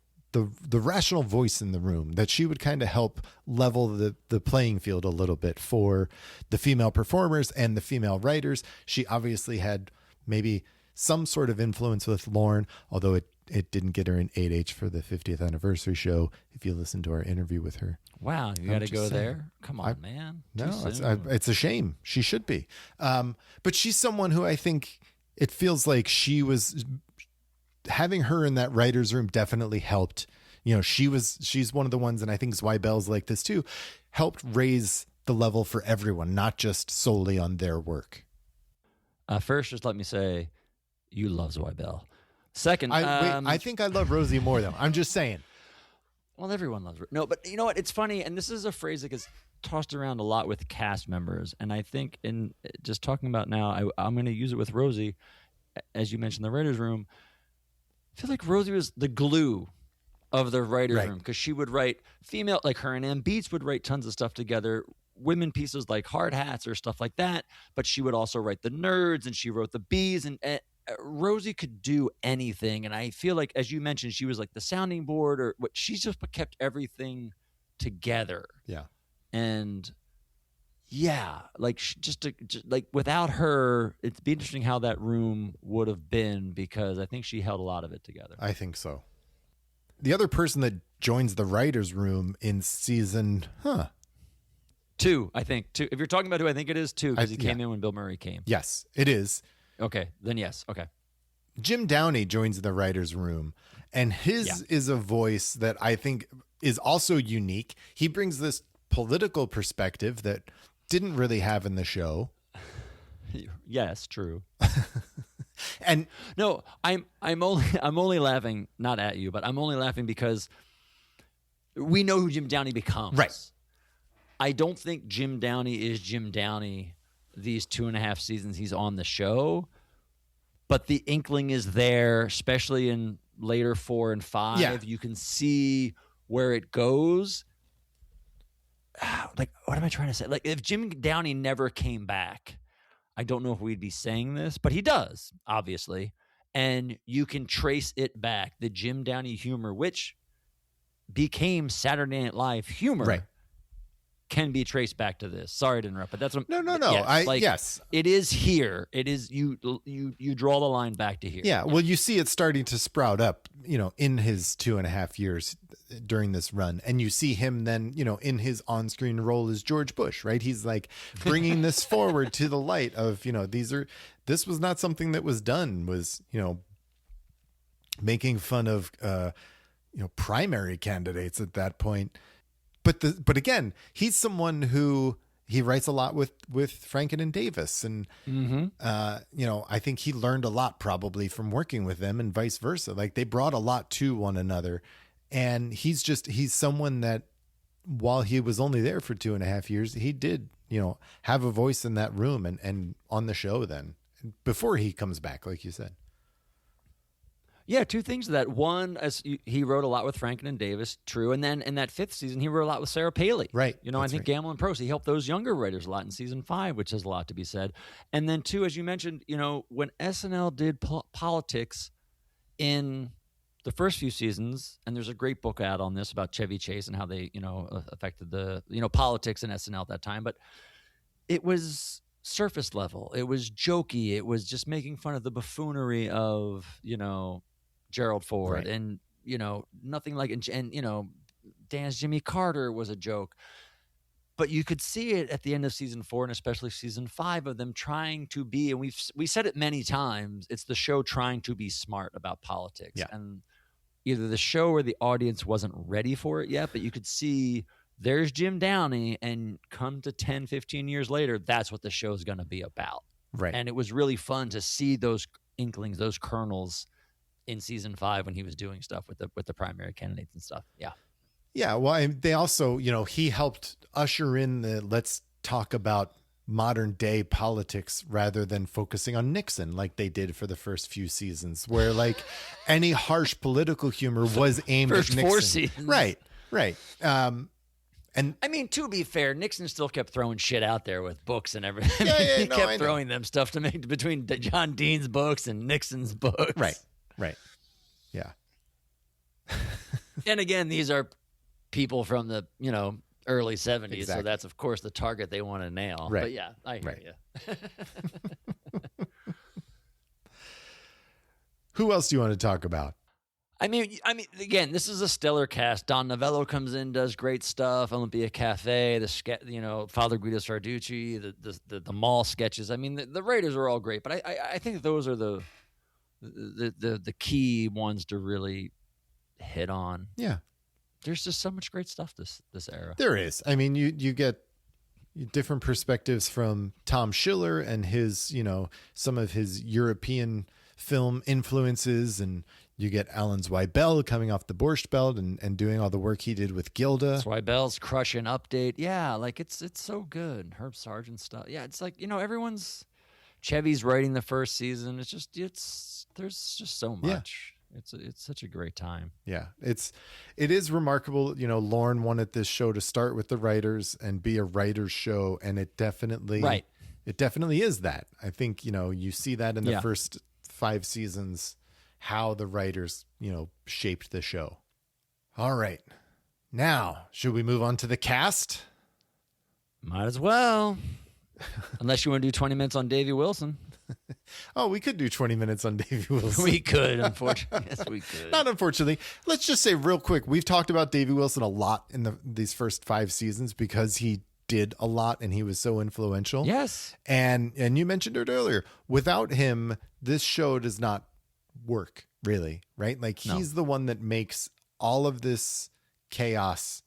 Speaker 1: rational voice in the room, that she would kind of help level the playing field a little bit for the female performers and the female writers. She obviously had maybe some sort of influence with Lorne, although it didn't get her an 8H for the 50th anniversary show. If you listen to our interview with her.
Speaker 2: Wow. You got to go there. Come on, man.
Speaker 1: No, it's a shame. She should be. But she's someone who I think it feels like having her in that writer's room definitely helped. She's one of the ones, and I think Zweibel's like this too, helped raise the level for everyone, not just solely on their work.
Speaker 2: First, just let me say, you love Zweibel. Second,
Speaker 1: I think I love Rosie more though. I'm just saying.
Speaker 2: Well, everyone loves her. No, but you know what? It's funny, and this is a phrase that gets tossed around a lot with cast members, and I think in just talking about now, I'm going to use it with Rosie, as you mentioned, the writer's room. I feel like Rosie was the glue of the writer's room, because she would write female, like her and Ann Beats would write tons of stuff together, women pieces like Hard Hats or stuff like that, but she would also write the Nerds, and she wrote the Bees, and Rosie could do anything. And I feel like, as you mentioned, she was like the sounding board, or what, she just kept everything together.
Speaker 1: Yeah.
Speaker 2: And like just like without her, it'd be interesting how that room would have been, because I think she held a lot of it together.
Speaker 1: I think so. The other person that joins the writer's room in season
Speaker 2: 2, I think. 2. If you're talking about who I think it is, 2, because he came in when Bill Murray came.
Speaker 1: Yes, it is.
Speaker 2: Okay, then yes. Okay.
Speaker 1: Jim Downey joins the writer's room, and his is a voice that I think is also unique. He brings this political perspective that didn't really have in the show.
Speaker 2: Yes, true.
Speaker 1: And
Speaker 2: no, I'm only laughing, not at you, but I'm only laughing because we know who Jim Downey becomes.
Speaker 1: Right.
Speaker 2: I don't think Jim Downey is Jim Downey these 2.5 seasons he's on the show, but the inkling is there, especially in later 4 and 5. Yeah. You can see where it goes. Like, what am I trying to say? Like, if Jim Downey never came back, I don't know if we'd be saying this, but he does, obviously. And you can trace it back. The Jim Downey humor, which became Saturday Night Live humor, can be traced back to this. Sorry to interrupt, but that's what.
Speaker 1: No.
Speaker 2: Yes, it is here. It is you draw the line back to here.
Speaker 1: Yeah. Well, you see it starting to sprout up, in his 2.5 years during this run, and you see him then, in his on-screen role as George Bush, right? He's like bringing this forward to the light of, this was not something that was done, was, making fun of, primary candidates at that point. But again, he's someone who he writes a lot with Franken and Davis, and I think he learned a lot probably from working with them, and vice versa. Like, they brought a lot to one another, and he's someone that, while he was only there for 2.5 years, he did have a voice in that room and on the show then, before he comes back, like you said.
Speaker 2: Yeah, 2 things to that. One, as he wrote a lot with Franken and Davis, true. And then in that 5th season, he wrote a lot with Sarah Paley.
Speaker 1: Right.
Speaker 2: I think Gamble and Prost, he helped those younger writers a lot in season 5, which has a lot to be said. And then 2, as you mentioned, when SNL did politics in the first few seasons, and there's a great book out on this about Chevy Chase and how they, affected the, politics in SNL at that time. But it was surface level. It was jokey. It was just making fun of the buffoonery of, Gerald Ford, and nothing like, and Dan's Jimmy Carter was a joke. But you could see it at the end of season 4 and especially season 5 of them trying to be, and we said it many times, it's the show trying to be smart about politics.
Speaker 1: Yeah.
Speaker 2: And either the show or the audience wasn't ready for it yet, but you could see there's Jim Downey, and come to 10, 15 years later, that's what the show's going to be about.
Speaker 1: Right.
Speaker 2: And it was really fun to see those inklings, those kernels in season 5 when he was doing stuff with the primary candidates and stuff. Yeah.
Speaker 1: Yeah, well, they also, he helped usher in let's talk about modern day politics rather than focusing on Nixon like they did for the first few seasons, where like any harsh political humor was aimed
Speaker 2: first
Speaker 1: at Nixon.
Speaker 2: 4 seasons.
Speaker 1: Right.
Speaker 2: And I mean, to be fair, Nixon still kept throwing shit out there with books and everything. He kept throwing them stuff to make between John Dean's books and Nixon's books.
Speaker 1: Right. Yeah.
Speaker 2: And again, these are people from the, early 70s.
Speaker 1: Exactly.
Speaker 2: So that's, of course, the target they want to nail.
Speaker 1: Right.
Speaker 2: But yeah, I hear you.
Speaker 1: Who else do you want to talk about?
Speaker 2: I mean, again, this is a stellar cast. Don Novello comes in, does great stuff. Olympia Cafe, Father Guido Sarducci, the mall sketches. I mean, the writers are all great, but I think those are the key ones to really hit on.
Speaker 1: Yeah.
Speaker 2: There's just so much great stuff this era.
Speaker 1: There is. I mean, you get different perspectives from Tom Schiller and his, some of his European film influences, and you get Alan Zweibel coming off the Borscht Belt and doing all the work he did with Gilda.
Speaker 2: Zweibel's crushing Update. Yeah, like it's so good. Herb Sargent stuff. Yeah, it's like, Everyone's Chevy's writing the first season. There's just so much. Yeah. It's such a great time.
Speaker 1: Yeah, it is remarkable. Lauren wanted this show to start with the writers and be a writer's show, and it definitely is that. I think you see that in the first 5 seasons, how the writers shaped the show. All right, now should we move on to the cast?
Speaker 2: Might as well, unless you want to do 20 minutes on Davey Wilson.
Speaker 1: Oh, we could do 20 minutes on Davey Wilson.
Speaker 2: We could, unfortunately. Yes, we could.
Speaker 1: Not unfortunately. Let's just say real quick, we've talked about Davey Wilson a lot in these first 5 seasons because he did a lot and he was so influential.
Speaker 2: Yes.
Speaker 1: And you mentioned it earlier. Without him, this show does not work, really, right? Like he's the one that makes all of this chaos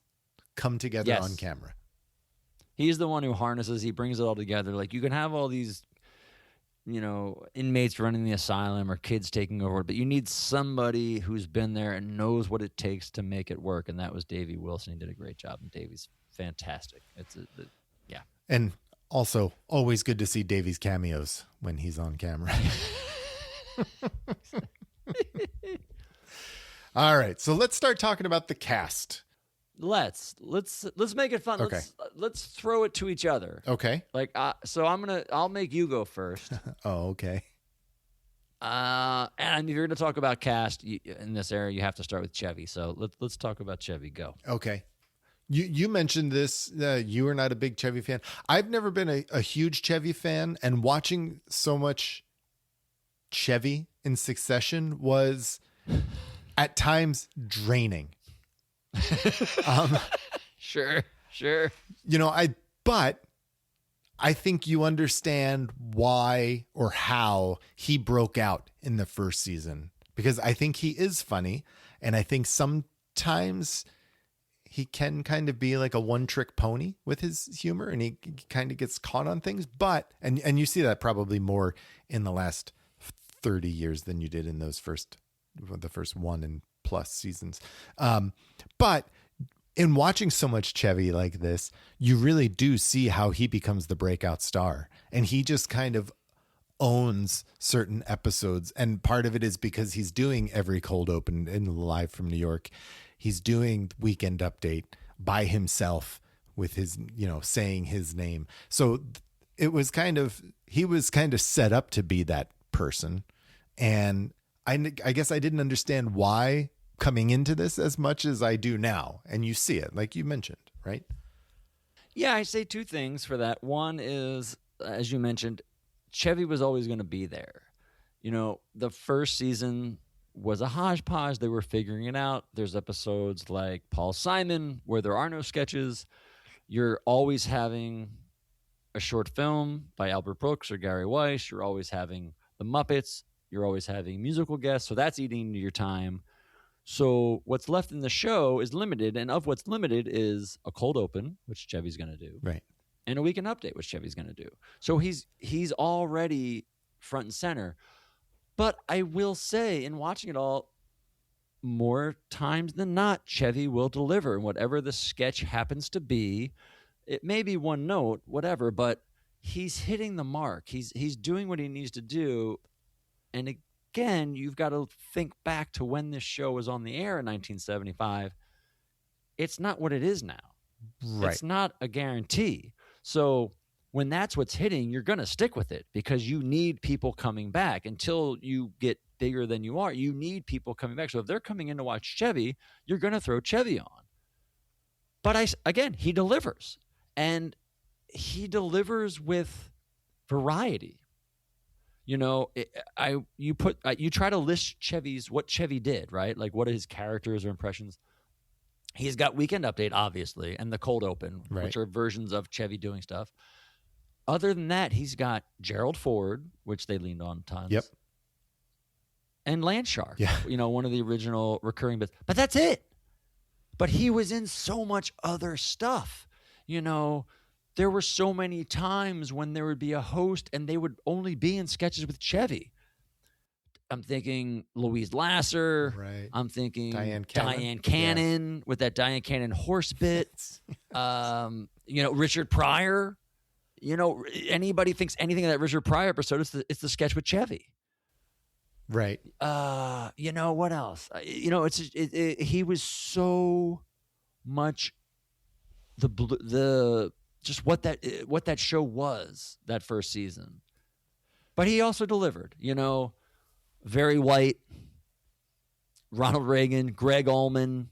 Speaker 1: come together on camera.
Speaker 2: He's the one who harnesses, he brings it all together. Like you can have all these inmates running the asylum or kids taking over, but you need somebody who's been there and knows what it takes to make it work. And that was Davey Wilson. He did a great job, and Davey's fantastic. Yeah.
Speaker 1: And also always good to see Davey's cameos when he's on camera. All right. So let's start talking about the cast.
Speaker 2: Let's make it fun.
Speaker 1: Okay.
Speaker 2: Let's throw it to each other.
Speaker 1: Okay.
Speaker 2: Like so I'll make you go first.
Speaker 1: Oh, okay.
Speaker 2: And if you're going to talk about cast in this area, you have to start with Chevy. So let's talk about Chevy. Go.
Speaker 1: Okay. You mentioned this. You are not a big Chevy fan. I've never been a huge Chevy fan, and watching so much Chevy in succession was at times draining.
Speaker 2: Sure.
Speaker 1: But I think you understand why or how he broke out in the first season, because I think he is funny, and I think sometimes he can kind of be like a one-trick pony with his humor, and he kind of gets caught on things. But and you see that probably more in the last 30 years than you did in the first 1 and plus seasons. But in watching so much Chevy like this, you really do see how he becomes the breakout star, and he just kind of owns certain episodes. And part of it is because he's doing every cold open in Live from New York. He's doing Weekend Update by himself with his, saying his name. So he was kind of set up to be that person. And I guess I didn't understand why coming into this as much as I do now. And you see it, like you mentioned, right?
Speaker 2: Yeah, I say 2 things for that. One is, as you mentioned, Chevy was always going to be there. The first season was a hodgepodge. They were figuring it out. There's episodes like Paul Simon where there are no sketches. You're always having a short film by Albert Brooks or Gary Weiss. You're always having the Muppets. You're always having musical guests. So that's eating into your time. So what's left in the show is limited. And of what's limited is a cold open, which Chevy's going to do.
Speaker 1: Right.
Speaker 2: And a weekend update, which Chevy's going to do. So he's already front and center. But I will say, in watching it all, more times than not, Chevy will deliver. And whatever the sketch happens to be, it may be one note, whatever, but he's hitting the mark. He's doing what he needs to do. And again, you've got to think back to when this show was on the air in 1975. It's not what it is now.
Speaker 1: Right.
Speaker 2: It's not a guarantee. So when that's what's hitting, you're going to stick with it because you need people coming back. Until you get bigger than you are, you need people coming back. So if they're coming in to watch Chevy, you're going to throw Chevy on. But again, he delivers. And he delivers with variety. You know, you try to list what Chevy did, right? Like what are his characters or impressions? He's got Weekend Update, obviously, and the cold open,
Speaker 1: right,
Speaker 2: which are versions of Chevy doing stuff. Other than that, he's got Gerald Ford, which they leaned on tons.
Speaker 1: Yep.
Speaker 2: And Landshark,
Speaker 1: yeah,
Speaker 2: you know, one of the original recurring bits. But that's it. But he was in so much other stuff. You know, there were so many times when there would be a host and they would only be in sketches with Chevy. I'm thinking Louise Lasser.
Speaker 1: Right.
Speaker 2: I'm thinking
Speaker 1: Diane
Speaker 2: Cannon with that Diane Cannon horse bit. You know, Richard Pryor. You know, anybody thinks anything of that Richard Pryor episode, it's the sketch with Chevy.
Speaker 1: Right.
Speaker 2: You know, what else? You know, he was so much the just what that show was that first season. But he also delivered, you know, Very White, Ronald Reagan, Greg Allman,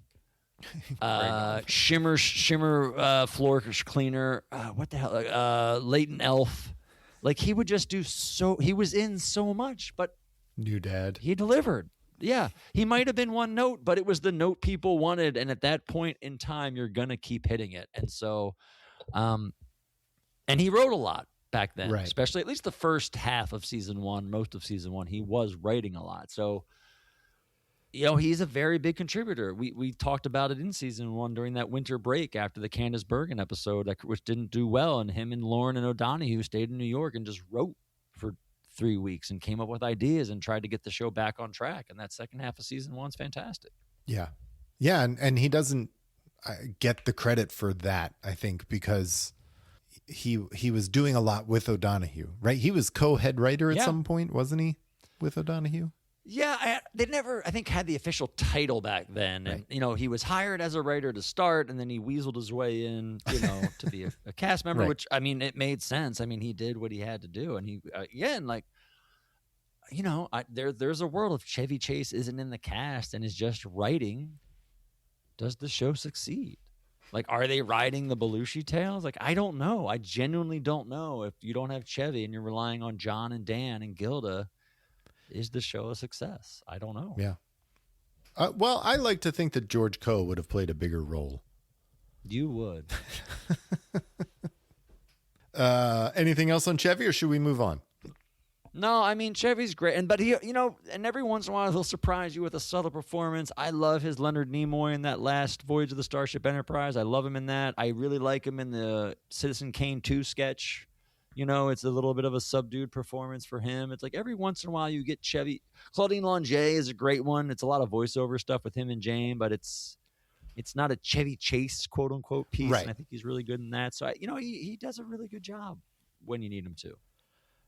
Speaker 2: Shimmer floor cleaner, what the hell, Leighton Elf. Like he would just he was in so much, but
Speaker 1: New Dad.
Speaker 2: He delivered. Yeah. He might have been one note, but it was the note people wanted. And at that point in time, you're going to keep hitting it. And so, and he wrote a lot back then,
Speaker 1: right,
Speaker 2: especially at least the first half of season one, most of season one, he was writing a lot. So, you know, he's a very big contributor. We talked about it in season one during that winter break after the Candace Bergen episode, which didn't do well. And him and Lauren and O'Donoghue stayed in New York and just wrote for 3 weeks and came up with ideas and tried to get the show back on track. And that second half of season one's fantastic.
Speaker 1: Yeah. Yeah. And he doesn't get the credit for that, I think, because he was doing a lot with O'Donoghue, right? He was co-head writer at some point, wasn't he, with O'Donoghue?
Speaker 2: Yeah, they never, I think, had the official title back then. And, you know, he was hired as a writer to start, and then he weaseled his way in, you know, to be a cast member, which, I mean, it made sense. I mean, he did what he had to do. And he, again, like, you know, there's a world if Chevy Chase isn't in the cast and is just writing, does the show succeed? Like, are they riding the Belushi tails? Like, I don't know. I genuinely don't know. If you don't have Chevy and you're relying on John and Dan and Gilda, is the show a success? I don't know.
Speaker 1: Yeah. Well, I like to think that George Coe would have played a bigger role.
Speaker 2: You would.
Speaker 1: Anything else on Chevy, or should we move on?
Speaker 2: No, I mean, Chevy's great. But he, you know, and every once in a while he'll surprise you with a subtle performance. I love his Leonard Nimoy in that last Voyage of the Starship Enterprise. I love him in that. I really like him in the Citizen Kane 2 sketch. You know, it's a little bit of a subdued performance for him. It's like every once in a while you get Chevy. Claudine Longet is a great one. It's a lot of voiceover stuff with him and Jane, but it's not a Chevy Chase, quote unquote, piece.
Speaker 1: Right.
Speaker 2: And I think he's really good in that. So, you know, he does a really good job when you need him to.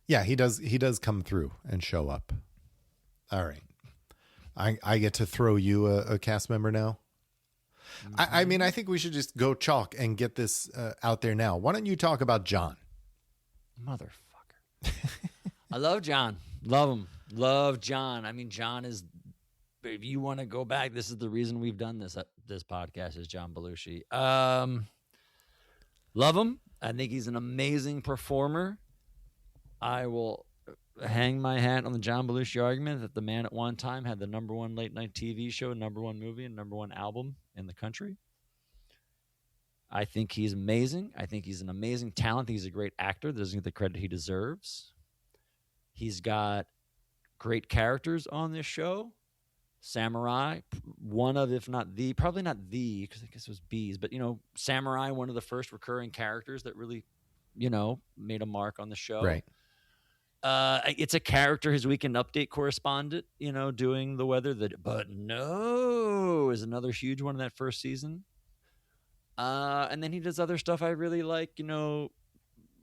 Speaker 1: Yeah, he does. He does come through and show up. All right. I get to throw you a cast member now. Mm-hmm. I mean, I think we should just go chalk and get this out there now. Why don't you talk about John?
Speaker 2: Motherfucker. I love John. Love him. Love John. I mean, John is, if you want to go back, this is the reason we've done this podcast is John Belushi. Love him. I think he's an amazing performer. I will hang my hat on the John Belushi argument that the man at one time had the #1 late night TV show, #1 movie, and #1 album in the country. I think he's amazing. I think he's an amazing talent. He's a great actor that doesn't get the credit he deserves. He's got great characters on this show. Samurai, one of, if not the, probably not the, because I guess it was Bees, but, Samurai, one of the first recurring characters that really, made a mark on the show.
Speaker 1: Right.
Speaker 2: It's a character, his Weekend Update correspondent, doing the weather. But no is another huge one in that first season. And then he does other stuff I really like,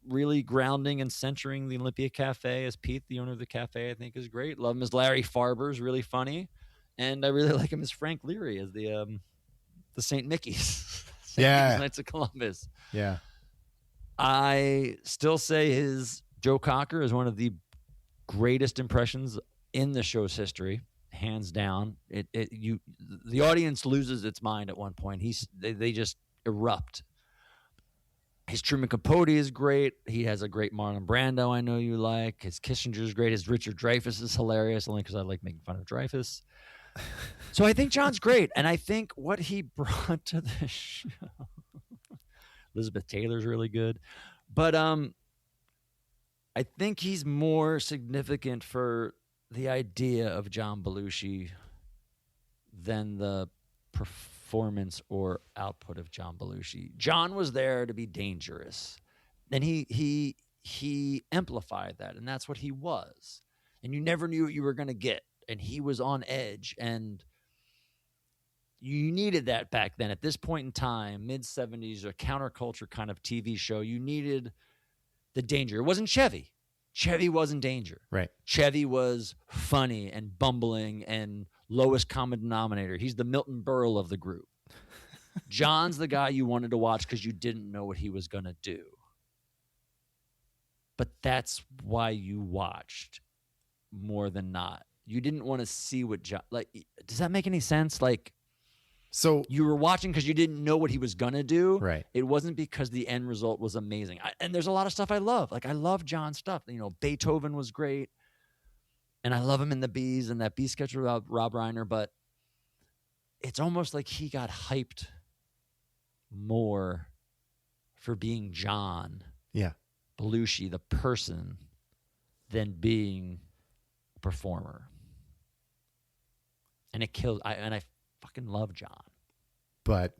Speaker 2: really grounding and centering the Olympia Cafe as Pete, the owner of the cafe, I think is great. Love him as Larry Farber's really funny. And I really like him as Frank Leary as the St. Mickey's. Mickey's Knights of Columbus.
Speaker 1: Yeah.
Speaker 2: I still say his Joe Cocker is one of the greatest impressions in the show's history, hands down. The audience loses its mind at one point. They just erupt. His Truman Capote is great. He has a great Marlon Brando I know you like. His Kissinger is great. His Richard Dreyfuss is hilarious, only because I like making fun of Dreyfuss. So I think John's great. And I think what he brought to the show, Elizabeth Taylor's really good. But I think he's more significant for the idea of John Belushi than the performance or output of John Belushi. John was there to be dangerous. And he amplified that, and that's what he was. And you never knew what you were going to get. And he was on edge, and you needed that back then. At this point in time, mid-70s, a counterculture kind of TV show, you needed the danger. It wasn't Chevy. Chevy wasn't danger.
Speaker 1: Right.
Speaker 2: Chevy was funny and bumbling and lowest common denominator. He's the Milton Berle of the group. John's the guy you wanted to watch because you didn't know what he was going to do. But that's why you watched more than not. You didn't want to see what John, does that make any sense? So you were watching because you didn't know what he was going to do.
Speaker 1: Right.
Speaker 2: It wasn't because the end result was amazing. And there's a lot of stuff I love. I love John's stuff. Beethoven was great. And I love him in The Bees and that Bee sketch about Rob Reiner. But it's almost like he got hyped more for being John.
Speaker 1: Yeah. Belushi,
Speaker 2: the person, than being a performer. And it kills. I fucking love John.
Speaker 1: But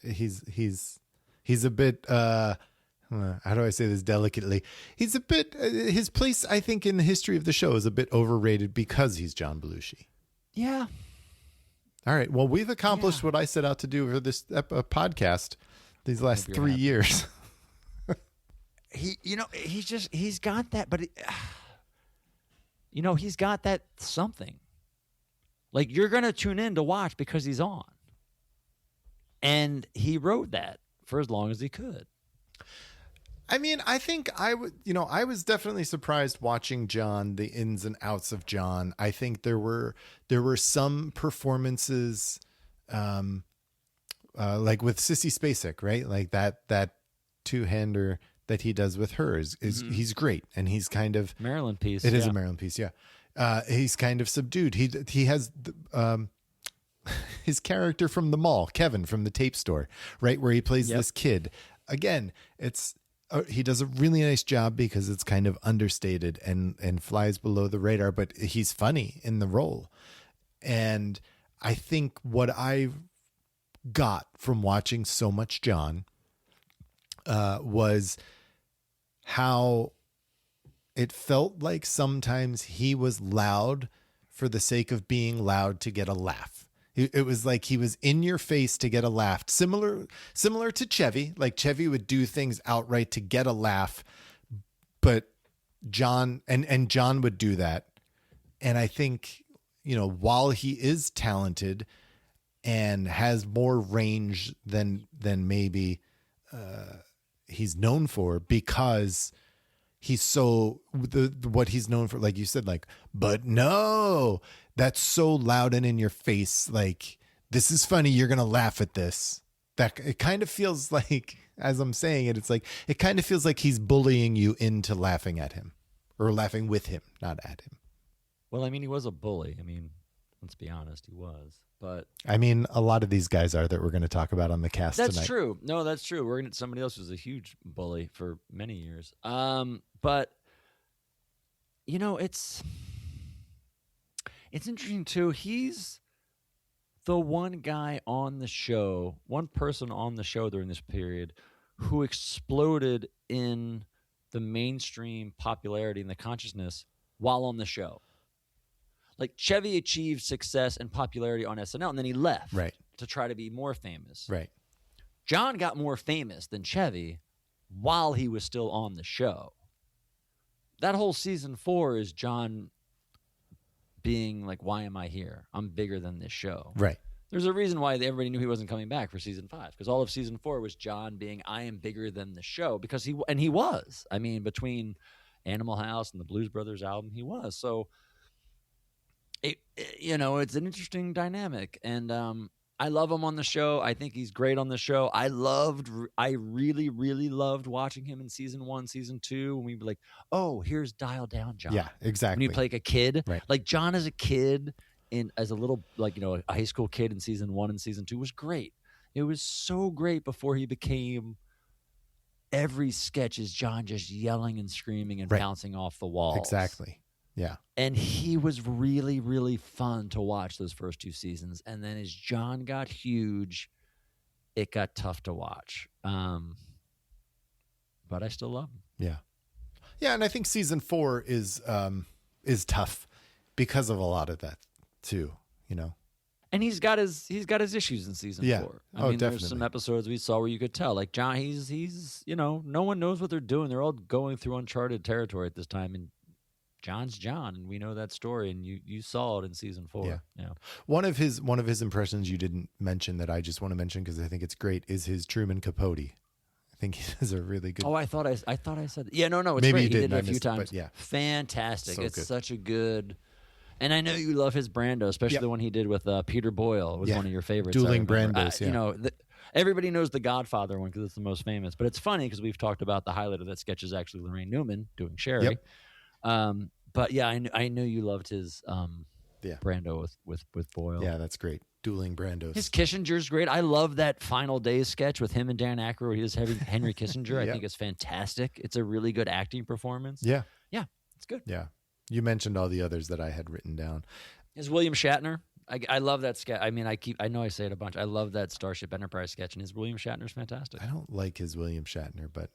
Speaker 1: he's a bit how do I say this delicately? He's a bit his place, I think, in the history of the show is a bit overrated because he's John Belushi.
Speaker 2: Yeah.
Speaker 1: All right. Well, we've accomplished what I set out to do for this podcast these last 3 years.
Speaker 2: He's got that, but he's got that something. You're going to tune in to watch because he's on. And he wrote that for as long as he could.
Speaker 1: I mean, I think I was definitely surprised watching John, the ins and outs of John. I think there were some performances, like with Sissy Spacek, right? Like that two-hander that he does with her is he's great. And he's kind of
Speaker 2: Maryland piece.
Speaker 1: It is a Maryland piece. Yeah. He's kind of subdued. He has his character from the mall, Kevin from the tape store, right, where he plays this kid. Again, he does a really nice job because it's kind of understated and flies below the radar, but he's funny in the role. And I think what I got from watching so much John was how it felt like sometimes he was loud for the sake of being loud to get a laugh. It was like he was in your face to get a laugh. Similar to Chevy. Like Chevy would do things outright to get a laugh, but John and John would do that. And I think, while he is talented and has more range than maybe he's known for, because he's so what he's known for, like you said, but no, that's so loud and in your face. Like, this is funny. You're going to laugh at this. That it kind of feels like, as I'm saying it, it kind of feels like he's bullying you into laughing at him or laughing with him, not at him.
Speaker 2: Well, I mean, he was a bully. I mean, let's be honest, he was. But
Speaker 1: I mean, a lot of these guys are that we're going to talk about on the cast tonight.
Speaker 2: That's true. No, that's true. We're going to somebody else who's a huge bully for many years. But you know, it's interesting too. He's the one guy on the show, one person on the show during this period who exploded in the mainstream popularity and the consciousness while on the show. Like Chevy achieved success and popularity on SNL, and then he left to try to be more famous.
Speaker 1: Right.
Speaker 2: John got more famous than Chevy while he was still on the show. That whole season 4 is John being like, why am I here? I'm bigger than this show.
Speaker 1: Right.
Speaker 2: There's a reason why everybody knew he wasn't coming back for season 5, because all of season 4 was John being, I am bigger than the show, because he was. I mean, between Animal House and the Blues Brothers album, he was. So, it's an interesting dynamic, and I love him on the show. I think he's great on the show. I really, really loved watching him in season 1, season 2, when we'd be like, oh, here's Dial Down John.
Speaker 1: Yeah, exactly.
Speaker 2: When you play like a kid,
Speaker 1: right.
Speaker 2: Like John as a kid, as a little, a high school kid in season 1 and season 2 was great. It was so great before he became, every sketch is John just yelling and screaming and bouncing off the walls.
Speaker 1: Exactly. Yeah.
Speaker 2: And he was really, really fun to watch those first 2 seasons. And then as John got huge, it got tough to watch. But I still love him.
Speaker 1: Yeah. Yeah, and I think season 4 is tough because of a lot of that too,
Speaker 2: And he's got his issues in season 4. I mean,
Speaker 1: definitely.
Speaker 2: There's some episodes we saw where you could tell, like John, he's no one knows what they're doing. They're all going through uncharted territory at this time, and John's John, and we know that story, and you saw it in season 4. Yeah.
Speaker 1: One of his impressions you didn't mention that I just want to mention because I think it's great is his Truman Capote. I think he does a really good.
Speaker 2: Oh, I thought I said that. Yeah, no, it's
Speaker 1: maybe
Speaker 2: great.
Speaker 1: You
Speaker 2: he did it a few
Speaker 1: it,
Speaker 2: times.
Speaker 1: yeah,
Speaker 2: fantastic.
Speaker 1: So
Speaker 2: it's
Speaker 1: good.
Speaker 2: Such a good. And I know you love his Brando, especially the one he did with Peter Boyle. Was one of your favorites.
Speaker 1: Dueling Brandos.
Speaker 2: Everybody knows the Godfather one because it's the most famous. But it's funny because we've talked about the highlight of that sketch is actually Lorraine Newman doing Sherry.
Speaker 1: Yep.
Speaker 2: But yeah, I know you loved his Brando with Boyle.
Speaker 1: Yeah, that's great. Dueling Brandos.
Speaker 2: His Kissinger's great. I love that Final Days sketch with him and Dan Aykroyd. He is Henry Kissinger. I think it's fantastic. It's a really good acting performance.
Speaker 1: Yeah,
Speaker 2: it's good.
Speaker 1: Yeah, you mentioned all the others that I had written down.
Speaker 2: Is William Shatner? I love that sketch. I mean, I know I say it a bunch. I love that Starship Enterprise sketch, and his William Shatner's fantastic.
Speaker 1: I don't like his William Shatner, but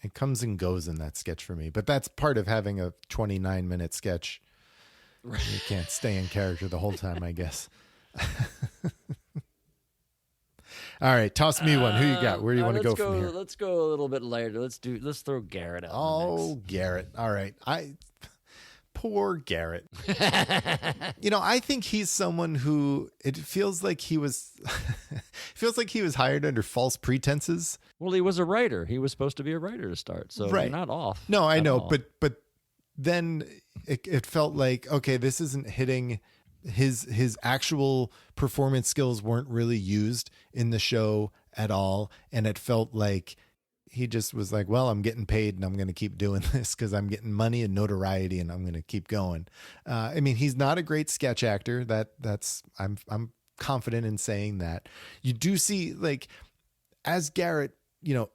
Speaker 1: it comes and goes in that sketch for me. But that's part of having a 29-minute sketch. Right. You can't stay in character the whole time, I guess. All right, toss me one. Who you got? Where do you want to go from here?
Speaker 2: Let's go a little bit lighter. Let's throw Garrett out.
Speaker 1: Oh, Garrett. All right. Poor Garrett. I think he's someone who it feels like he was hired under false pretenses.
Speaker 2: Well, he was a writer. He was supposed to be a writer to start, so you're not off.
Speaker 1: No, I know, but then it felt like, okay, this isn't hitting his actual performance skills weren't really used in the show at all, and it felt like he just was like, well, I'm getting paid and I'm going to keep doing this because I'm getting money and notoriety and I'm going to keep going. I mean, he's not a great sketch actor. I'm confident in saying that. You do see, like, as Garrett,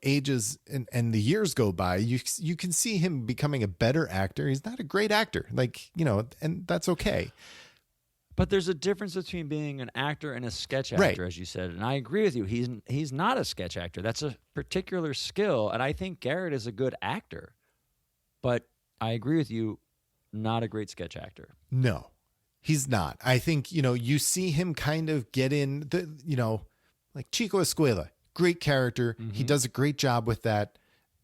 Speaker 1: ages and the years go by, you can see him becoming a better actor. He's not a great actor, and that's okay.
Speaker 2: But there's a difference between being an actor and a sketch actor, as you said. And I agree with you. He's not a sketch actor. That's a particular skill. And I think Garrett is a good actor. But I agree with you, not a great sketch actor.
Speaker 1: No, he's not. I think, you see him kind of get in like Chico Escuela, great character. Mm-hmm. He does a great job with that.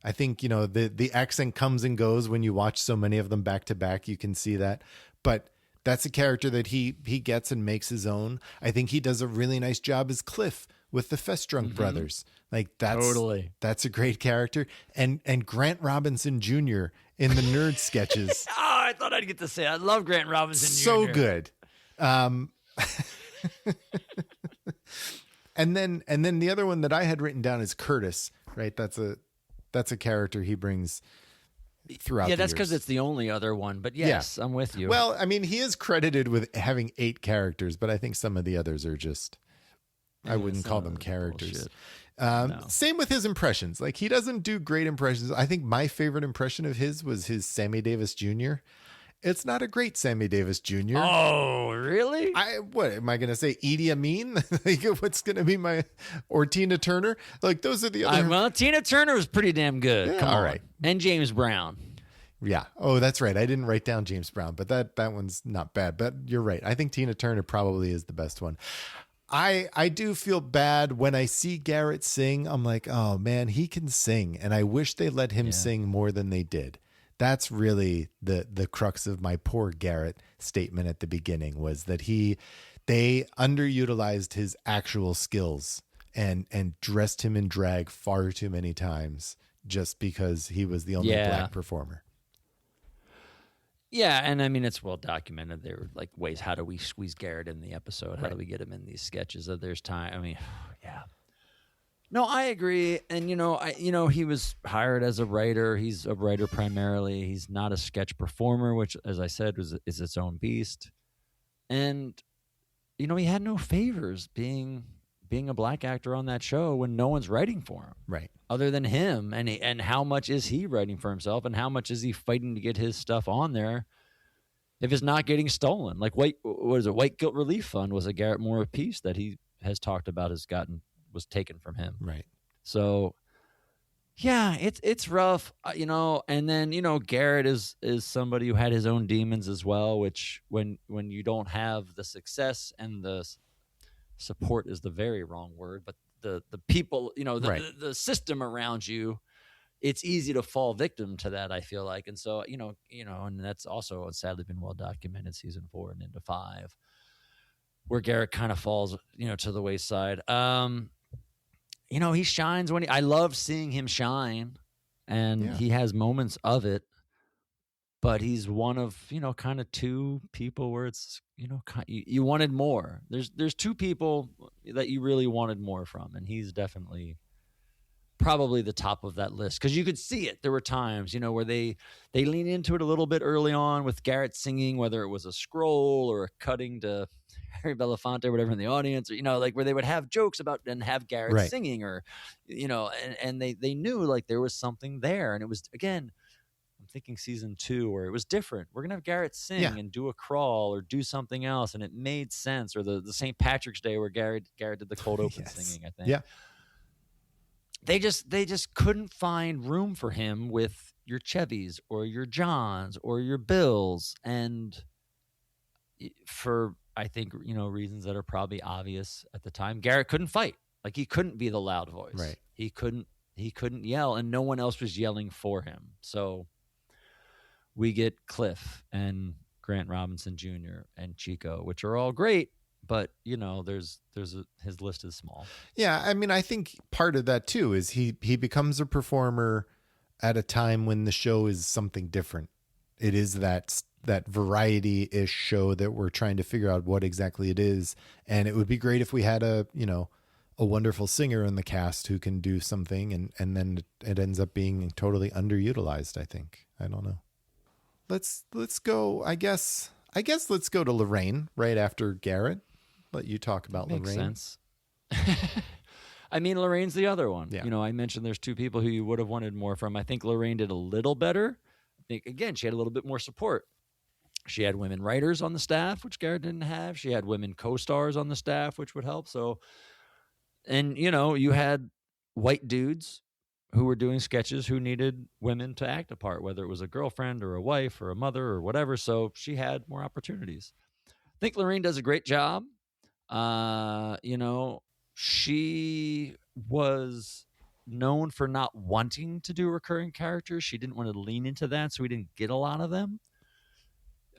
Speaker 1: I think, the accent comes and goes when you watch so many of them back to back. You can see that. But that's a character that he gets and makes his own. I think he does a really nice job as Cliff with the Festrunk brothers. Like that's a great character. And Grant Robinson Jr. in the Nerd sketches.
Speaker 2: Oh, I thought I'd get to say I love Grant Robinson Jr.
Speaker 1: So good. And then the other one that I had written down is Curtis, right? That's a character he brings. throughout.
Speaker 2: Yeah, that's because it's the only other one. But yes, I'm with you.
Speaker 1: Well, I mean, he is credited with having 8 characters, but I think some of the others are just, I wouldn't call them characters.
Speaker 2: No.
Speaker 1: Same with his impressions. Like, he doesn't do great impressions. I think my favorite impression of his was his Sammy Davis Jr. It's not a great Sammy Davis Jr.
Speaker 2: Oh, really?
Speaker 1: What am I going to say? Idi Amin? Like, what's going to be or Tina Turner? Like, those are the other.
Speaker 2: Well, Tina Turner was pretty damn good.
Speaker 1: Yeah,
Speaker 2: Come on.
Speaker 1: all right.
Speaker 2: And James Brown.
Speaker 1: Yeah. Oh, that's right. I didn't write down James Brown, but that one's not bad. But you're right. I think Tina Turner probably is the best one. I do feel bad when I see Garrett sing. I'm like, oh man, he can sing, and I wish they let him sing more than they did. That's really the crux of my poor Garrett statement at the beginning, was that they underutilized his actual skills and dressed him in drag far too many times just because he was the only black performer.
Speaker 2: Yeah, and I mean, it's well documented. There were like ways, how do we squeeze Garrett in the episode? How do we get him in these sketches? There's time. I mean, yeah. No, I agree. And, he was hired as a writer. He's a writer primarily. He's not a sketch performer, which, as I said, is its own beast. And, he had no favors being a black actor on that show when no one's writing for him.
Speaker 1: Right.
Speaker 2: Other than him. And how much is he writing for himself? And how much is he fighting to get his stuff on there if it's not getting stolen? Like, White Guilt Relief Fund was a Garrett Moore piece that he has talked about was taken from him.
Speaker 1: Right.
Speaker 2: So, yeah, it's rough, and then, Garrett is somebody who had his own demons as well, which when you don't have the success and the support is the very wrong word, but the people, the system around you, it's easy to fall victim to that, I feel like. And so, and that's also sadly been well documented season 4 and into 5, where Garrett kind of falls, to the wayside. He shines I love seeing him shine, and he has moments of it, but he's one of, kind of 2 people where it's, you wanted more. There's 2 people that you really wanted more from, and he's definitely probably the top of that list, because you could see it. There were times, where they lean into it a little bit early on with Garrett singing, whether it was a scroll or a cutting to Harry Belafonte or whatever in the audience, or, like where they would have jokes about and have Garrett singing, or, and they knew like there was something there. And it was, again, I'm thinking season 2 where it was different. We're going to have Garrett sing and do a crawl or do something else. And it made sense. Or the St. Patrick's Day where Garrett did the cold open singing, I think.
Speaker 1: Yeah.
Speaker 2: They just couldn't find room for him with your Chevys or your Johns or your Bills. And for, I think, reasons that are probably obvious at the time, Garrett couldn't fight. Like, he couldn't be the loud voice.
Speaker 1: Right.
Speaker 2: He couldn't yell, and no one else was yelling for him. So we get Cliff and Grant Robinson Jr. and Chico, which are all great, but his list is small.
Speaker 1: Yeah, I mean, I think part of that too is he becomes a performer at a time when the show is something different. It is that variety-ish show that we're trying to figure out what exactly it is, and it would be great if we had a wonderful singer in the cast who can do something, and then it ends up being totally underutilized, I think. I don't know. Let's go, I guess let's go to Lorraine right after Garrett. Let you talk about
Speaker 2: Makes
Speaker 1: Lorraine.
Speaker 2: Sense. I mean, Lorraine's the other one.
Speaker 1: Yeah.
Speaker 2: I mentioned there's 2 people who you would have wanted more from. I think Lorraine did a little better. I think, again, she had a little bit more support. She had women writers on the staff, which Garrett didn't have. She had women co-stars on the staff, which would help. So, and, you had white dudes who were doing sketches who needed women to act a part, whether it was a girlfriend or a wife or a mother or whatever. So she had more opportunities. I think Lorraine does a great job. She was known for not wanting to do recurring characters. She didn't want to lean into that, so we didn't get a lot of them.